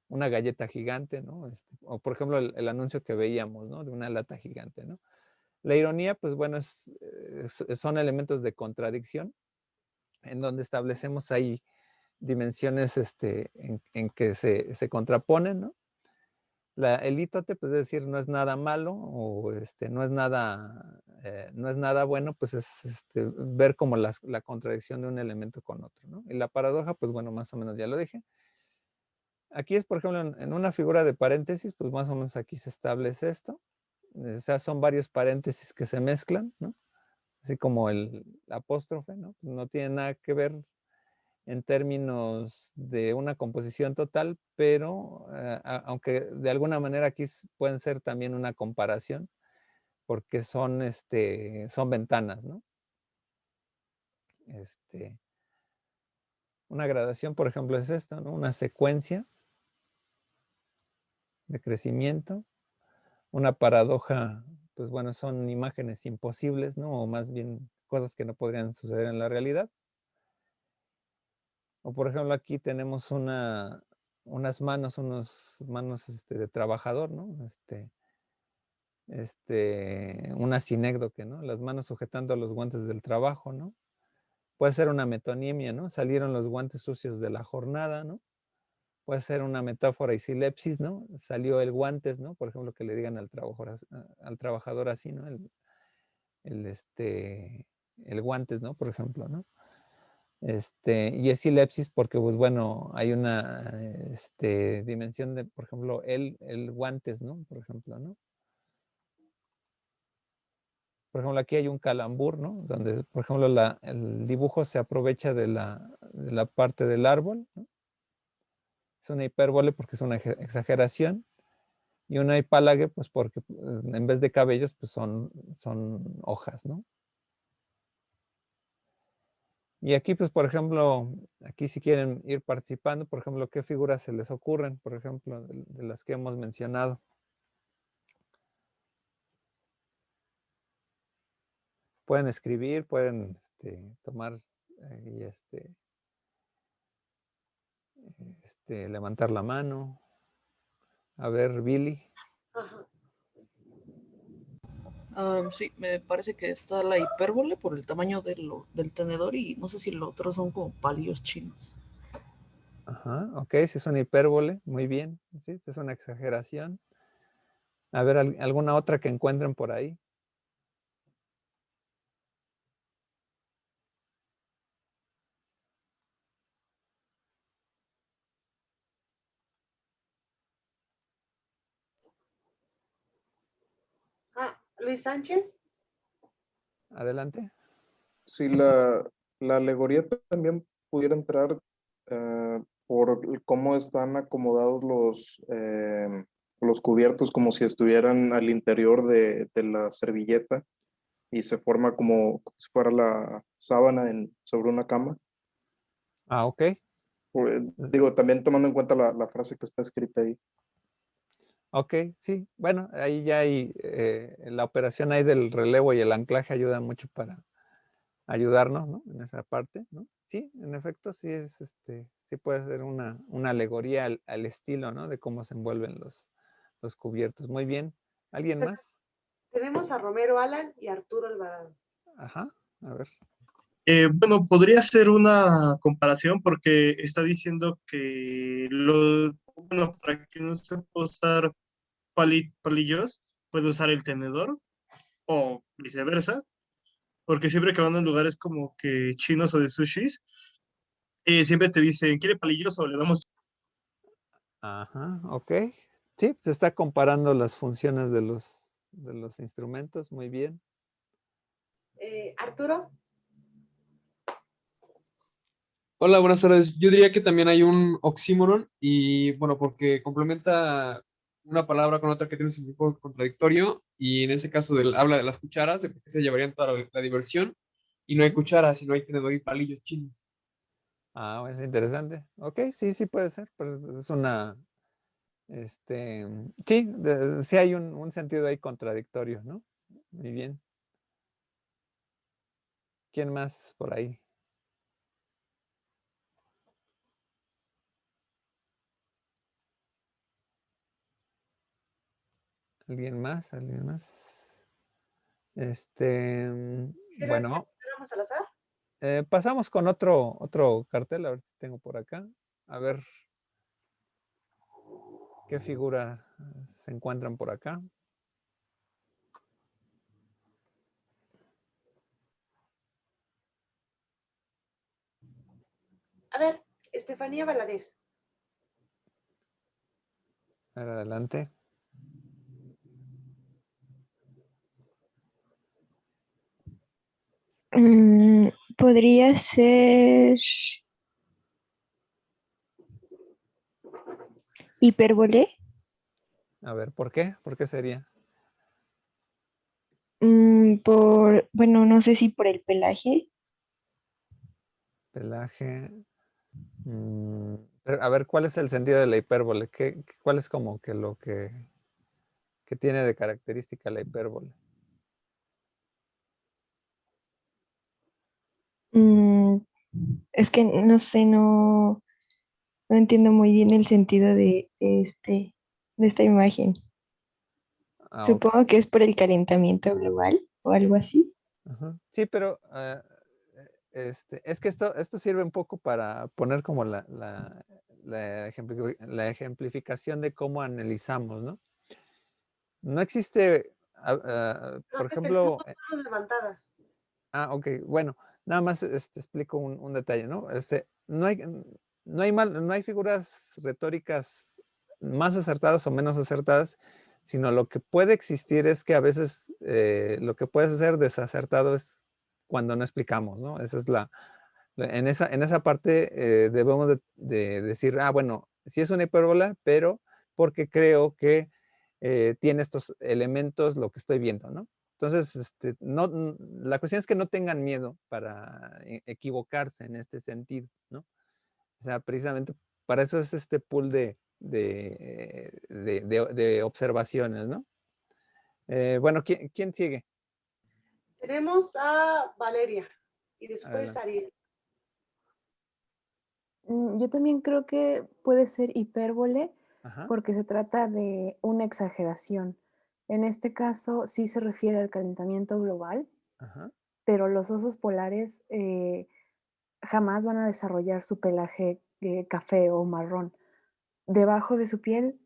una galleta gigante, ¿no? O por ejemplo, el anuncio que veíamos, ¿no? De una lata gigante, ¿no? La ironía, pues bueno, son elementos de contradicción en donde establecemos ahí dimensiones en que se contraponen, ¿no? El lítote, pues es decir, no es nada malo o no es nada bueno, pues es ver como la contradicción de un elemento con otro, ¿no? Y la paradoja, pues bueno, más o menos ya lo dije. Aquí es, por ejemplo, en una figura de paréntesis, pues más o menos aquí se establece esto. O sea, son varios paréntesis que se mezclan, ¿no? Así como el apóstrofe, ¿no? No tiene nada que ver en términos de una composición total, pero aunque de alguna manera aquí pueden ser también una comparación, porque son ventanas, ¿no? Una gradación, por ejemplo, es esto, ¿no? Una secuencia de crecimiento. Una paradoja, pues bueno, son imágenes imposibles, ¿no? O más bien cosas que no podrían suceder en la realidad. O por ejemplo, aquí tenemos unas manos, de trabajador, ¿no? Una sinécdoque, ¿no? Las manos sujetando los guantes del trabajo, ¿no? Puede ser una metonimia, ¿no? Salieron los guantes sucios de la jornada, ¿no? Puede ser una metáfora y silepsis, ¿no? Salió el guantes, ¿no? Por ejemplo, que le digan al trabajador así, ¿no? El, este, el guantes, ¿no? Por ejemplo, ¿no? Y es silepsis porque, pues bueno, hay una dimensión de, por ejemplo, el guantes, ¿no? Por ejemplo, ¿no? Por ejemplo, aquí hay un calambur, ¿no? Donde, por ejemplo, el dibujo se aprovecha de la parte del árbol, ¿no? Es una hipérbole porque es una exageración. Y una hipálague, pues porque en vez de cabellos, pues son hojas, ¿no? Y aquí, pues, por ejemplo, aquí si quieren ir participando, por ejemplo, ¿qué figuras se les ocurren, por ejemplo, de las que hemos mencionado? Pueden escribir, pueden tomar y levantar la mano. A ver, Billy. Ajá. Sí, me parece que está la hipérbole por el tamaño del tenedor y no sé si los otros son como palillos chinos. Ajá, ok, si es una hipérbole, muy bien. Sí, es una exageración. A ver, alguna otra que encuentren por ahí. Luis Sánchez. Adelante. Sí, la alegoría también pudiera entrar por cómo están acomodados los cubiertos, como si estuvieran al interior de la servilleta y se forma como si fuera la sábana sobre una cama. Ah, ok. Digo, también tomando en cuenta la frase que está escrita ahí. Ok, sí. Bueno, ahí ya hay la operación ahí del relevo y el anclaje ayuda mucho ayudarnos, ¿no? En esa parte, ¿no? Sí, en efecto, sí es sí puede ser una alegoría al estilo, ¿no? De cómo se envuelven los cubiertos. Muy bien. ¿Alguien Pues, más? tenemos a Romero Alan y Arturo Alvarado. Ajá, a ver. Bueno, podría ser una comparación porque está diciendo que bueno, para que no se pueda usar palillos, puede usar el tenedor o viceversa, porque siempre que van a lugares como que chinos o de sushis, siempre te dicen, ¿quiere palillos o le damos? Ajá, ok. Sí, se está comparando las funciones de los instrumentos. Muy bien. Arturo, Hola, buenas tardes. Yo diría que también hay un oxímoron y bueno, porque complementa una palabra con otra que tiene un significado contradictorio y en ese caso habla de las cucharas, de por qué se llevarían toda la diversión y no hay cucharas, sino hay tenedor y palillos chinos. Ah, es interesante. Ok, sí, sí puede ser, pero es una, sí, sí hay un sentido ahí contradictorio, ¿no? Muy bien. ¿Quién más por ahí? ¿Alguien más? ¿Alguien más? Bueno, ¿tenemos al azar? pasamos con otro cartel, a ver si tengo por acá. A ver qué figura se encuentran por acá. A ver, Estefanía Valadez. A ver, adelante. Podría ser hipérbole. A ver, ¿por qué? ¿Por qué sería? Bueno, no sé si por el pelaje. Pelaje. Pero, a ver, ¿cuál es el sentido de la hipérbole? ¿Cuál es como que lo que tiene de característica la hipérbole? Mm, es que no sé, no entiendo muy bien el sentido de esta imagen. Ah, ok. Supongo que es por el calentamiento global o algo así. Ajá. Sí, pero es que esto sirve un poco para poner como la ejemplificación de cómo analizamos, ¿no? No existe, por Te pongo ejemplo, manos levantadas. ok, bueno, nada más explico un detalle, ¿no? No hay figuras retóricas más acertadas o menos acertadas, sino lo que puede existir es que a veces lo que puede ser desacertado es cuando no explicamos, ¿no? Esa es en esa parte debemos de decir, bueno, sí es una hipérbola, pero porque creo que tiene estos elementos lo que estoy viendo, ¿no? Entonces, la cuestión es que no tengan miedo para equivocarse en este sentido, ¿no? O sea, precisamente para eso es este pool de observaciones, ¿no? Bueno, ¿quién sigue? Tenemos a Valeria y después Adelante. a Ariel. Yo también creo que puede ser hipérbole Ajá, porque se trata de una exageración. En este caso sí se refiere al calentamiento global, ajá. pero los osos polares jamás van a desarrollar su pelaje café o marrón. Debajo de su piel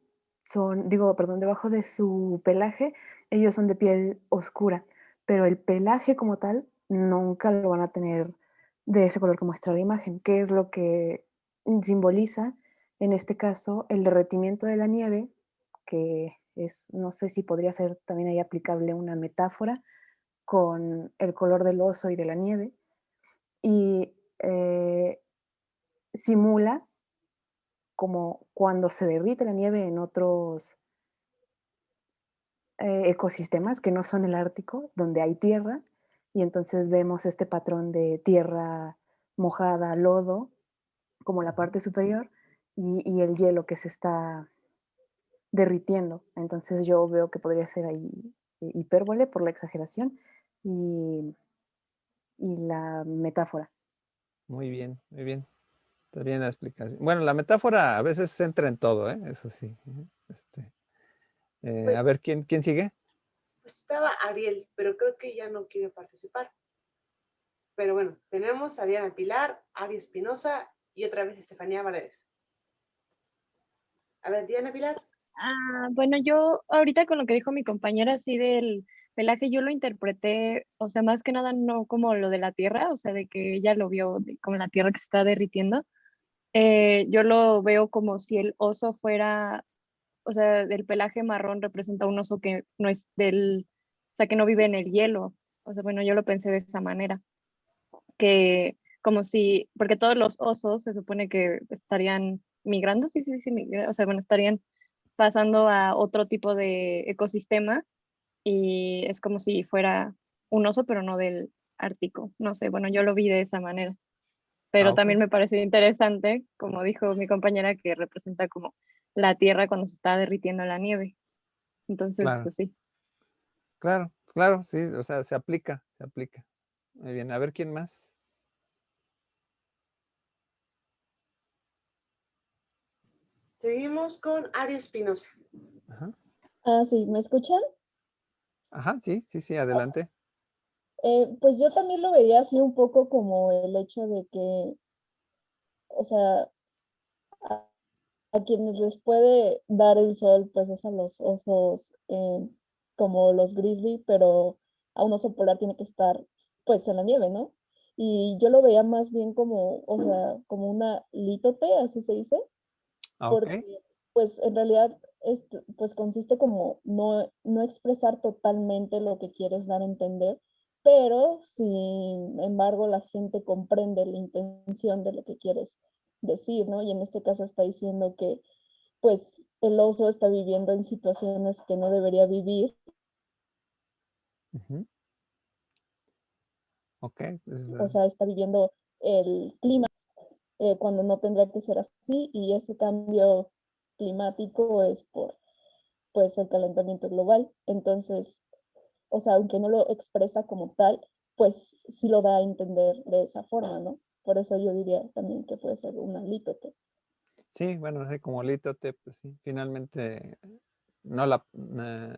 debajo de su pelaje, ellos son de piel oscura, pero el pelaje como tal nunca lo van a tener de ese color que muestra la imagen, que es lo que simboliza, en este caso, el derretimiento de la nieve, que es, no sé si podría ser también ahí aplicable una metáfora con el color del oso y de la nieve, y simula como cuando se derrite la nieve en otros ecosistemas que no son el Ártico, donde hay tierra, y entonces vemos este patrón de tierra mojada, lodo, como la parte superior, y el hielo que se está derritiendo. Entonces yo veo que podría ser ahí hipérbole por la exageración y la metáfora. Muy bien, muy bien. Está bien la explicación. Bueno, la metáfora a veces se entra en todo, ¿eh? Eso sí. A Pues, ver, ¿quién sigue? pues estaba Ariel, pero creo que ya no quiere participar. Pero bueno, tenemos a Diana Pilar, Ari Espinosa y otra vez Estefanía Valadez. A ver, Diana Pilar. Bueno, yo ahorita con lo que dijo mi compañera así del pelaje, yo lo interpreté, o sea, más que nada no como lo de la Tierra, o sea, de que ella lo vio como la Tierra que se está derritiendo. Yo lo veo como si el oso fuera, o sea, del pelaje marrón representa un oso que no es o sea, que no vive en el hielo. O sea, bueno, yo lo pensé de esa manera, que como si, porque todos los osos se supone que estarían migrando, sí, sí, sí, o sea, bueno, estarían pasando a otro tipo de ecosistema y es como si fuera un oso, pero no del Ártico. No sé, bueno, yo lo vi de esa manera. Ah, Pero ok. también me pareció interesante, como dijo mi compañera, que representa como la Tierra cuando se está derritiendo la nieve. Entonces, Claro, pues sí. claro, claro, sí, o sea, se aplica, se aplica. Muy bien, a ver quién más. Seguimos con Ari Espinosa. Ajá, Ah, sí, ¿me escuchan? ajá, sí, sí, sí, adelante. Pues yo también lo vería así un poco como el hecho de que, o sea, a, a quienes les puede dar el sol, pues es a los osos como los grizzly, pero a un oso polar tiene que estar pues en la nieve, ¿no? Y yo lo veía más bien como, o sea, como una lítote, así se dice, Ah, ok. porque pues en realidad pues consiste como no expresar totalmente lo que quieres dar a entender, pero sin embargo la gente comprende la intención de lo que quieres decir, ¿no? Y en este caso está diciendo que pues el oso está viviendo en situaciones que no debería vivir. Ujú. Ok, O sea, está viviendo el clima cuando no tendría que ser así, y ese cambio climático es por pues el calentamiento global. Entonces, o sea, aunque no lo expresa como tal, pues sí lo da a entender de esa forma, ¿no? Por eso yo diría también que puede ser una lítote. sí, bueno, así como lítote, pues sí, finalmente no la, no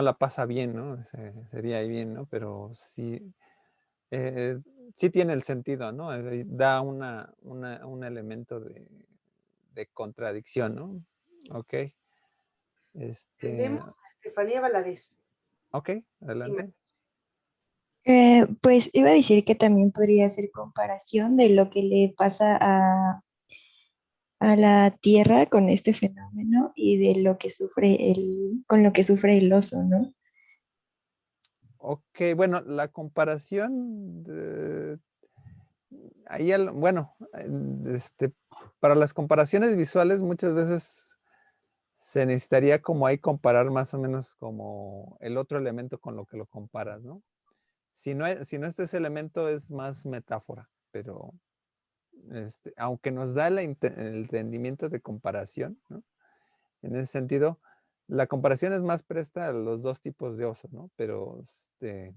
la pasa bien, ¿no? Sería ahí bien, ¿no? Pero sí, sí tiene el sentido, ¿no? Da un elemento de contradicción, ¿no? Ok. Tenemos a Estefanía Valadez. Ok, adelante. Pues iba a decir que también podría ser comparación de lo que le pasa a la Tierra con este fenómeno y de lo que sufre con lo que sufre el oso, ¿no? Ok, bueno, la comparación, ahí, bueno, para las comparaciones visuales muchas veces se necesitaría como ahí comparar más o menos como el otro elemento con lo que lo comparas, ¿no? Si no ese elemento es más metáfora, pero aunque nos da el entendimiento de comparación, ¿no? En ese sentido, la comparación es más presta a los dos tipos de osos, ¿no? Pero de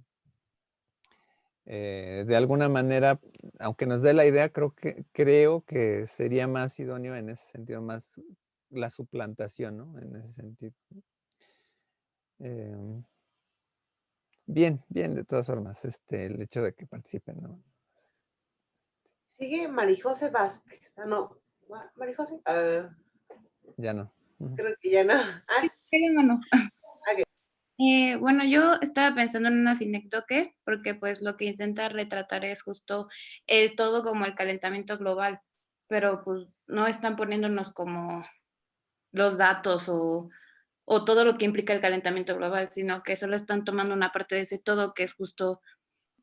alguna manera, aunque nos dé la idea, creo que sería más idóneo en ese sentido, más la suplantación, ¿no? En ese sentido. Em, bien, bien, de todas formas, el hecho de que participen, ¿no? Sigue Marijose Vázquez. Ah, no. Marijose. Ya no. Ujú. Creo que ya no. Ah, Mano. ok. Bueno, yo estaba pensando en una sinécdoque, porque pues lo que intenta retratar es justo el todo como el calentamiento global, pero pues no están poniéndonos como los datos o todo lo que implica el calentamiento global, sino que solo están tomando una parte de ese todo que es justo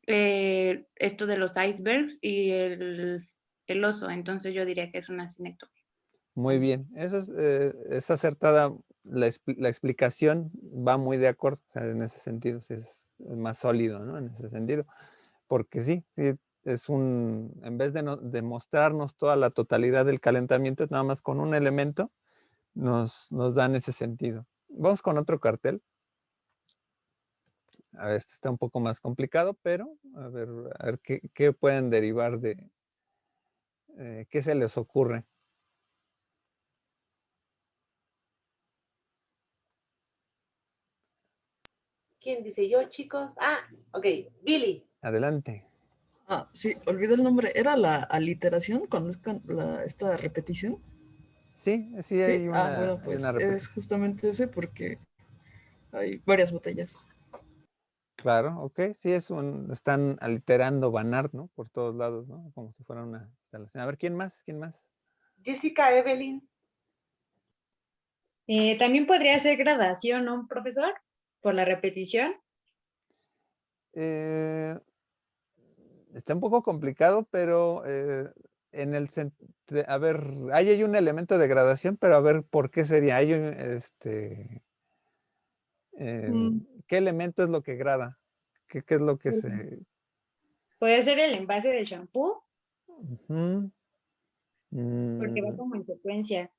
esto de los icebergs y el oso. Entonces yo diría que es una sinécdoque. Muy bien. Eso es acertada. La explicación va muy de acuerdo, o sea, en ese sentido, sí es más sólido, ¿no? En ese sentido. Porque sí, sí, en vez de mostrarnos toda la totalidad del calentamiento, nada más con un elemento, nos dan ese sentido. Vamos con otro cartel. A ver, este está un poco más complicado, pero a ver qué pueden derivar de, qué se les ocurre. ¿Quién dice yo, chicos? Ah, ok, Billy. Adelante. Ah, sí, olvidé el nombre. ¿Era la aliteración cuando es esta repetición? Sí, sí Sí, hay una, bueno, hay pues una es repetición. justamente ese porque hay varias botellas. Claro, ok, sí, están alterando Banart, ¿no? Por todos lados, ¿no? Como si fuera una instalación. A ver, ¿quién más? ¿Quién más? Jessica Evelyn. También podría ser gradación, ¿no, profesor? Por la repetición. Eh, Está un poco complicado, pero en el a ver, ahí hay un elemento de gradación, pero a ver por qué sería. Hay Mm, ¿qué elemento es lo que grada? ¿Qué es lo que pues, se? puede ser el envase del shampoo, Ujú. porque va Mm, como en secuencia.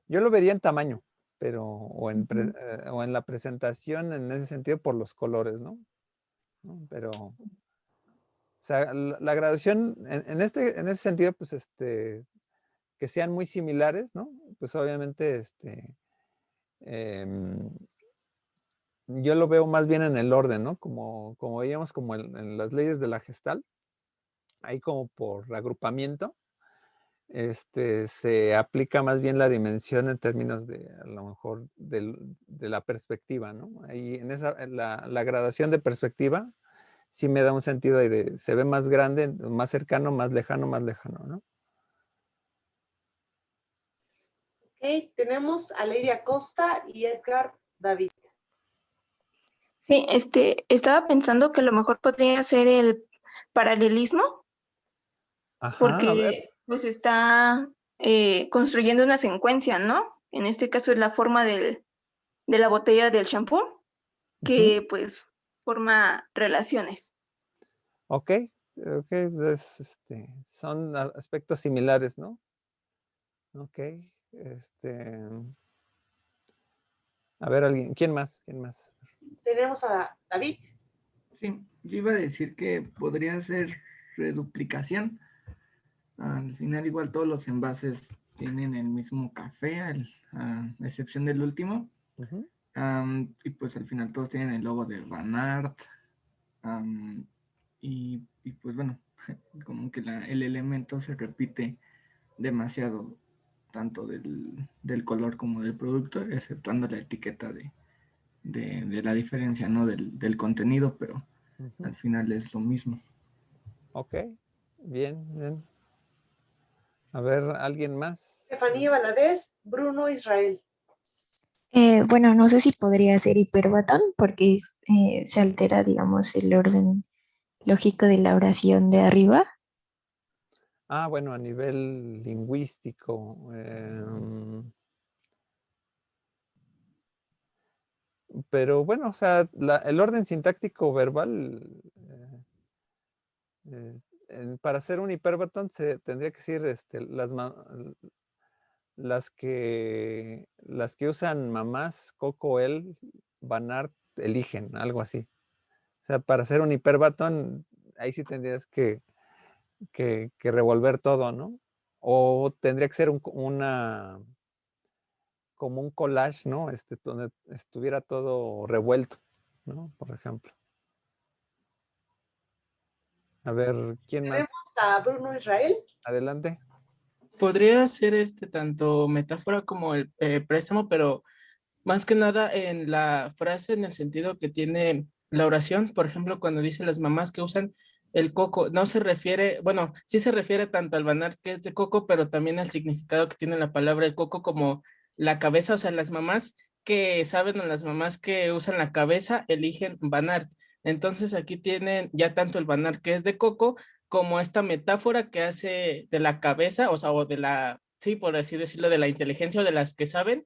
yo lo vería en tamaño, pero Ujú. o en la presentación en ese sentido por los colores, ¿no? ¿No? Pero, o sea, la graduación en ese sentido, pues que sean muy similares, ¿no? Pues obviamente em, yo lo veo más bien en el orden, ¿no? Como veíamos como en las leyes de la Gestalt, ahí como por agrupamiento, se aplica más bien la dimensión en términos de, a lo mejor, de la perspectiva, ¿no? Ahí en la gradación de perspectiva sí me da un sentido ahí de, se ve más grande, más cercano, más lejano, ¿no? Ok, tenemos a Lady Acosta y Edgar David. Sí, estaba pensando que a lo mejor podría ser el paralelismo, Ajá, a ver. porque pues está construyendo una secuencia, ¿no? En este caso es la forma de la botella del shampoo, Ujú. que pues forma relaciones. Ok, ok, son aspectos similares, ¿no? Ok, a ver, alguien, ¿quién más? ¿Quién más? Tenemos a David. Sí, yo iba a decir que podría ser reduplicación. Al final igual todos los envases tienen el mismo café, a excepción del último. Ujú. Y pues al final todos tienen el logo de Banart. Y pues bueno, como que el elemento se repite demasiado, tanto del color como del producto, exceptuando la etiqueta de la diferencia, ¿no? Del contenido, pero Ujú. al final es lo mismo. Ok, bien, bien. A ver, ¿alguien más? Estefanía Valadez, Bruno Israel. Bueno, no sé si podría ser hiperbatón porque se altera, digamos, el orden lógico de la oración de arriba. Ah, bueno, a nivel lingüístico. Pero bueno, o sea, el orden sintáctico verbal, para hacer un hiperbatón se tendría que decir las que usan mamás, Coco, él, Banart, eligen, algo así. O sea, para hacer un hiperbatón, ahí sí tendrías que revolver todo, ¿no? O tendría que ser como un collage, ¿no? Donde estuviera todo revuelto, ¿no? Por ejemplo. A ver, ¿quién más? Tenemos a Bruno Israel. Adelante. Podría ser tanto metáfora como el préstamo, pero más que nada en la frase, en el sentido que tiene la oración. Por ejemplo, cuando dice las mamás que usan el coco, no se refiere, bueno, sí se refiere tanto al Banart que es de coco, pero también al significado que tiene la palabra el coco como la cabeza. O sea, las mamás que saben o las mamás que usan la cabeza eligen Banart. Entonces aquí tienen ya tanto el Banart que es de coco como esta metáfora que hace de la cabeza, o sea, o de la, sí, por así decirlo, de la inteligencia o de las que saben,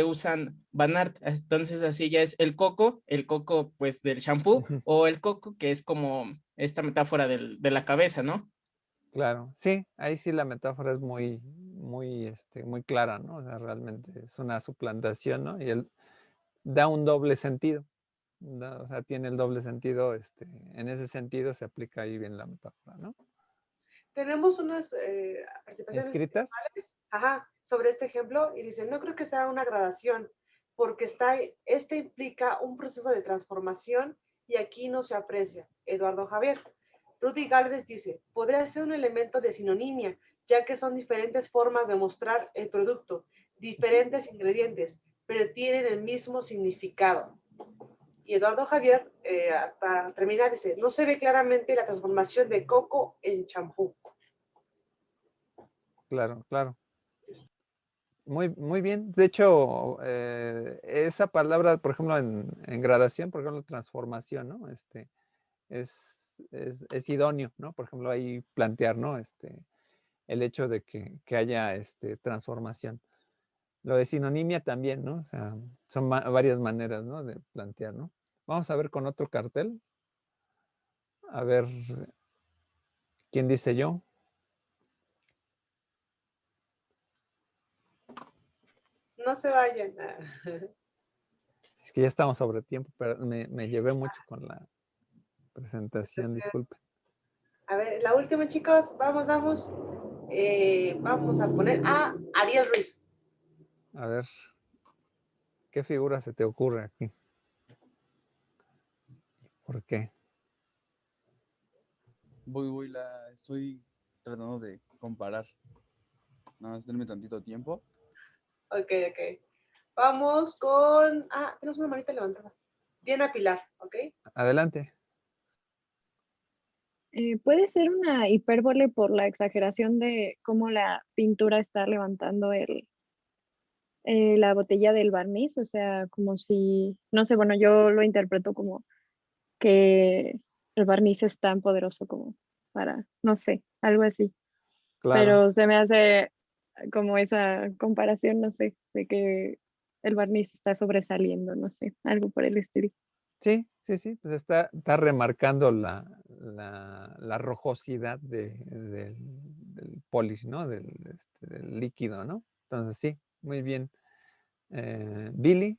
usan Banart. Entonces así ya es el coco pues del shampoo, Ujú. o el coco que es como esta metáfora de la cabeza, ¿no? Claro, sí, ahí sí la metáfora es muy clara, ¿no? O sea, realmente es una suplantación, ¿no? Y él da un doble sentido, O sea, tiene el doble sentido, en ese sentido se aplica ahí bien la metáfora, ¿no? Tenemos unas participaciones ¿Escritas? ajá, sobre este ejemplo y dicen, no creo que sea una gradación, porque este implica un proceso de transformación y aquí no se aprecia. Eduardo Javier. Rudy Galvez dice, podría ser un elemento de sinonimia, ya que son diferentes formas de mostrar el producto, diferentes ingredientes, pero tienen el mismo significado. Y Eduardo Javier, para terminar, dice, no se ve claramente la transformación de coco en champú. Claro, claro. Muy, muy bien. De hecho, esa palabra, por ejemplo, en gradación, por ejemplo, transformación, ¿no? Es idóneo, ¿no? Por ejemplo, ahí plantear, ¿no? El hecho de que haya transformación. Lo de sinonimia también, ¿no? O sea, son varias maneras, ¿no? De plantear, ¿no? Vamos a ver con otro cartel. A ver, ¿quién dice yo? No se vayan. Es que ya estamos sobre tiempo, pero me llevé mucho con la presentación, disculpe. A ver, la última, chicos. Vamos. Vamos a poner a Ariel Ruiz. A ver, ¿qué figura se te ocurre aquí? ¿Por qué? Estoy tratando de comparar. No, denme tantito tiempo. Ok. Vamos con... tenemos una manita levantada. Diana Pilar, ¿ok? Adelante. Puede ser una hipérbole por la exageración de cómo la pintura está levantando la botella del barniz, o sea, como si, no sé, bueno, yo lo interpreto como que el barniz es tan poderoso como para, no sé, algo así. Claro. Pero se me hace como esa comparación, no sé, de que el barniz está sobresaliendo, no sé, algo por el estilo. Sí, pues está remarcando la rojosidad del polish, ¿no? Del líquido, ¿no? Entonces sí, muy bien. Billy.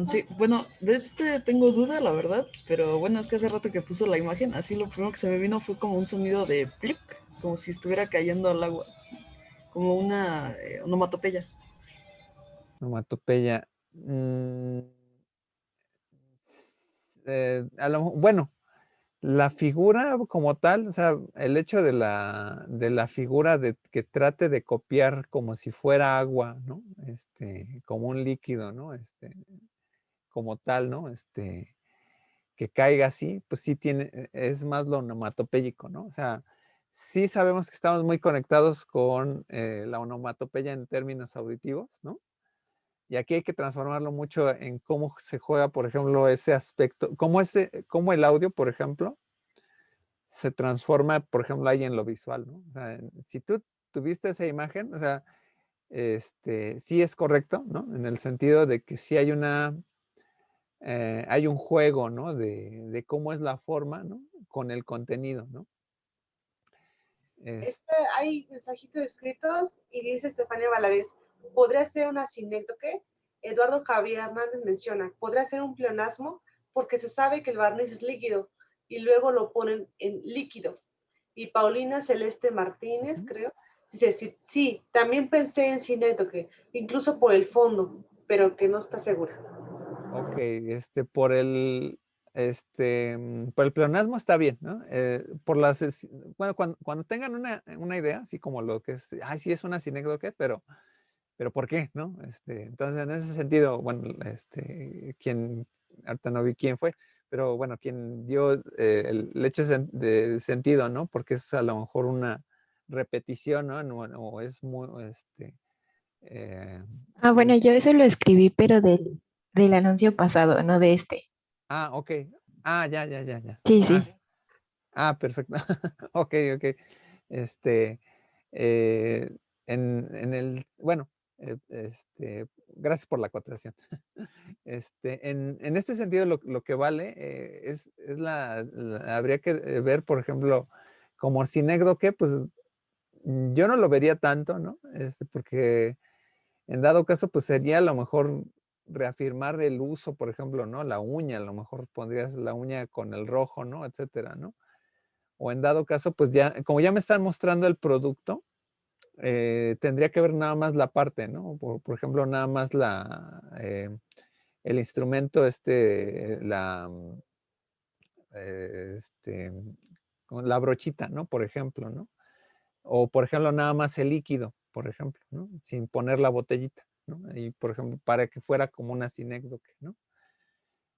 Sí, bueno, de este tengo duda, la verdad, pero bueno, es que hace rato que puso la imagen, así lo primero que se me vino fue como un sonido de plip, como si estuviera cayendo al agua, como una onomatopeya. Onomatopeya. Bueno, la figura como tal, o sea, el hecho de la figura que trate de copiar como si fuera agua, ¿no? Como un líquido, ¿no? Como tal, ¿no? Que caiga así, pues sí es más lo onomatopéyico, ¿no? O sea, sí sabemos que estamos muy conectados con la onomatopeya en términos auditivos, ¿no? Y aquí hay que transformarlo mucho en cómo se juega, por ejemplo, ese aspecto, cómo el audio, por ejemplo, se transforma, por ejemplo, ahí en lo visual, ¿no? O sea, si tú tuviste esa imagen, o sea, sí es correcto, ¿no? En el sentido de que sí hay hay un juego, ¿no? De cómo es la forma, ¿no? Con el contenido, ¿no? Hay mensajitos escritos y dice Estefanía Valadez, ¿podría ser una sinécdoque? Eduardo Javier Hernández menciona, podría ser un pleonasmo porque se sabe que el barniz es líquido y luego lo ponen en líquido. Y Paulina Celeste Martínez, creo, dice, sí, también pensé en sinécdoque, incluso por el fondo, pero que no está segura. Ok, por el pleonasmo está bien, ¿no? Bueno, cuando tengan una idea, así como lo que es, sí es una sinécdoque, pero ¿por qué, no? Entonces, en ese sentido, bueno, ahorita no vi quién fue, pero bueno, quien dio el hecho de sentido, ¿no? Porque es a lo mejor una repetición, ¿no? O es muy, bueno, yo eso lo escribí, pero del anuncio pasado, no de este. Ok. Ya. Sí, sí. Perfecto. Ok. Bueno, gracias por la acotación. En este sentido, lo que vale habría que ver, por ejemplo, como sinécdoque, pues yo no lo vería tanto, ¿no? Porque en dado caso, pues sería a lo mejor reafirmar el uso, por ejemplo, ¿no? La uña, a lo mejor pondrías la uña con el rojo, ¿no? Etcétera, ¿no? O en dado caso, pues ya, como ya me están mostrando el producto, tendría que ver nada más la parte, ¿no? Por ejemplo, nada más el instrumento, con la brochita, ¿no? Por ejemplo, ¿no? O, por ejemplo, nada más el líquido, por ejemplo, ¿no? Sin poner la botellita, ¿no? Y, por ejemplo, para que fuera como una sinécdoque, ¿no?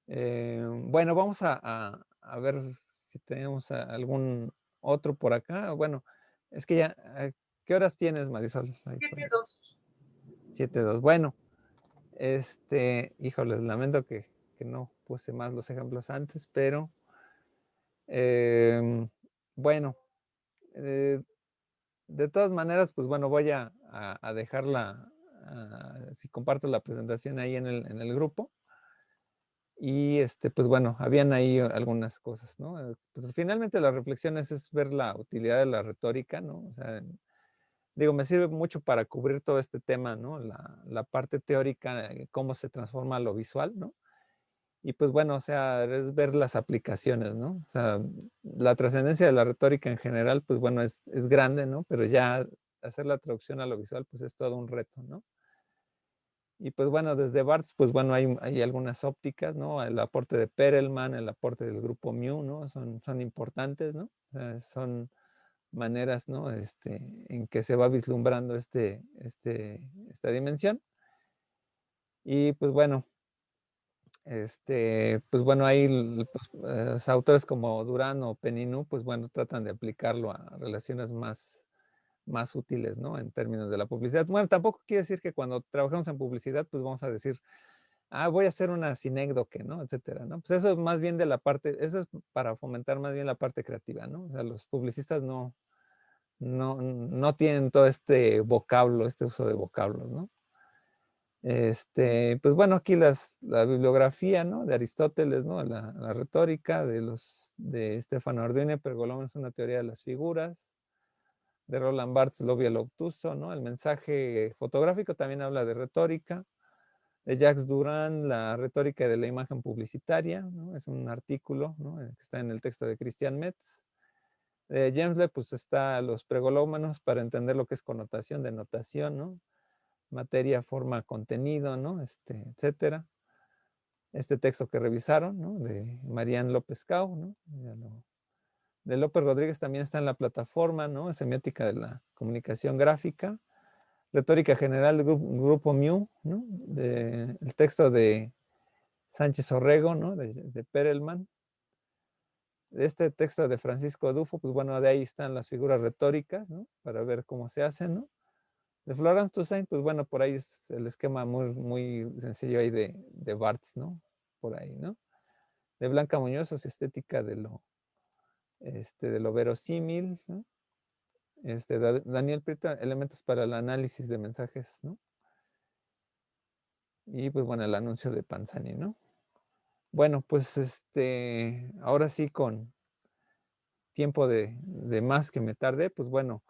Bueno, vamos a ver si tenemos algún otro por acá. Bueno, es que ya, ¿qué horas tienes, Marisol? 7:02. 7:02. Bueno, híjoles, lamento que no puse más los ejemplos antes, pero bueno, de todas maneras, pues bueno, voy a dejarla, si comparto la presentación ahí en el grupo. Y pues bueno, habían ahí algunas cosas, ¿no? Pues finalmente las reflexiones es ver la utilidad de la retórica, ¿no? O sea, digo, me sirve mucho para cubrir todo este tema, ¿no? La parte teórica, cómo se transforma lo visual, ¿no? Y pues bueno, o sea, es ver las aplicaciones, ¿no? O sea, la trascendencia de la retórica en general, pues bueno, es grande, ¿no? Pero ya hacer la traducción a lo visual, pues es todo un reto, ¿no? Y pues bueno, desde Barthes, pues bueno, hay algunas ópticas, ¿no? El aporte de Perelman, el aporte del grupo Mu, ¿no? Son importantes, ¿no? O sea, son maneras, ¿no? En que se va vislumbrando esta dimensión. Y pues bueno, pues bueno, ahí los autores como Durán o Peninu, pues bueno, tratan de aplicarlo a relaciones más útiles, ¿no? En términos de la publicidad. Bueno, tampoco quiere decir que cuando trabajamos en publicidad, pues vamos a decir, voy a hacer una sinécdoque, ¿no? Etcétera, ¿no? Pues eso es más bien de la parte, eso es para fomentar más bien la parte creativa, ¿no? O sea, los publicistas no tienen todo este vocablo, este uso de vocablos, ¿no? Pues bueno, aquí la bibliografía, ¿no? De Aristóteles, ¿no? La retórica de Stefano Arduino y Pergolomé es una teoría de las figuras. De Roland Barthes, Lo obvio, lo obtuso, ¿no? El mensaje fotográfico también habla de retórica. De Jacques Durand, la retórica de la imagen publicitaria, ¿no? Es un artículo, ¿no? Que está en el texto de Christian Metz. De James pues está los pregolómanos para entender lo que es connotación, denotación, ¿no? Materia, forma, contenido, ¿no? Etcétera. Este texto que revisaron, ¿no? De Marian López Cao, ¿no? De López Rodríguez también está en la plataforma, ¿no? Semiótica de la comunicación gráfica. Retórica general del grupo Mu, ¿no? El texto de Sánchez Orrego, ¿no? De Perelman. Este texto de Francisco Dufo, pues bueno, de ahí están las figuras retóricas, ¿no? Para ver cómo se hacen, ¿no? De Florence Toussaint, pues bueno, por ahí es el esquema muy sencillo ahí de Barthes, ¿no? Por ahí, ¿no? De Blanca Muñoz, estética de lo verosímil, ¿no? Daniel Prieto, elementos para el análisis de mensajes, ¿no? Y pues bueno, el anuncio de Panzani, ¿no? Bueno, pues ahora sí con tiempo de más que me tardé, pues bueno,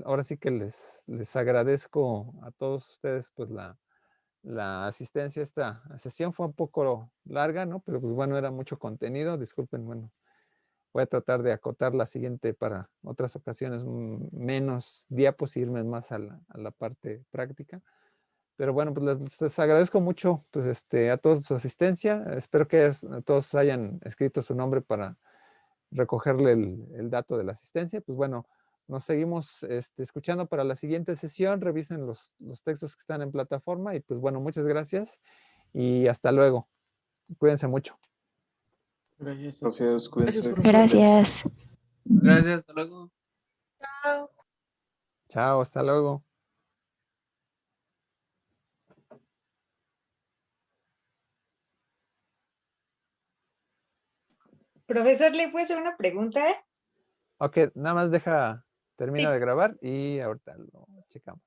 ahora sí que les agradezco a todos ustedes pues la asistencia a esta sesión. Fue un poco larga, ¿no? Pero pues bueno, era mucho contenido, disculpen, bueno, voy a tratar de acotar la siguiente para otras ocasiones, menos diapos y irme más a la parte práctica. Pero bueno, pues les agradezco mucho pues, a todos su asistencia. Espero que todos hayan escrito su nombre para recogerle el dato de la asistencia. Pues bueno, nos seguimos escuchando para la siguiente sesión. Revisen los textos que están en plataforma. Y pues bueno, muchas gracias y hasta luego. Cuídense mucho. Gracias. Gracias, cuídense. Gracias. Gracias, hasta luego. Chao. Chao, hasta luego. Profesor, ¿le puedo hacer una pregunta? Ok, nada más termina de grabar y ahorita lo checamos.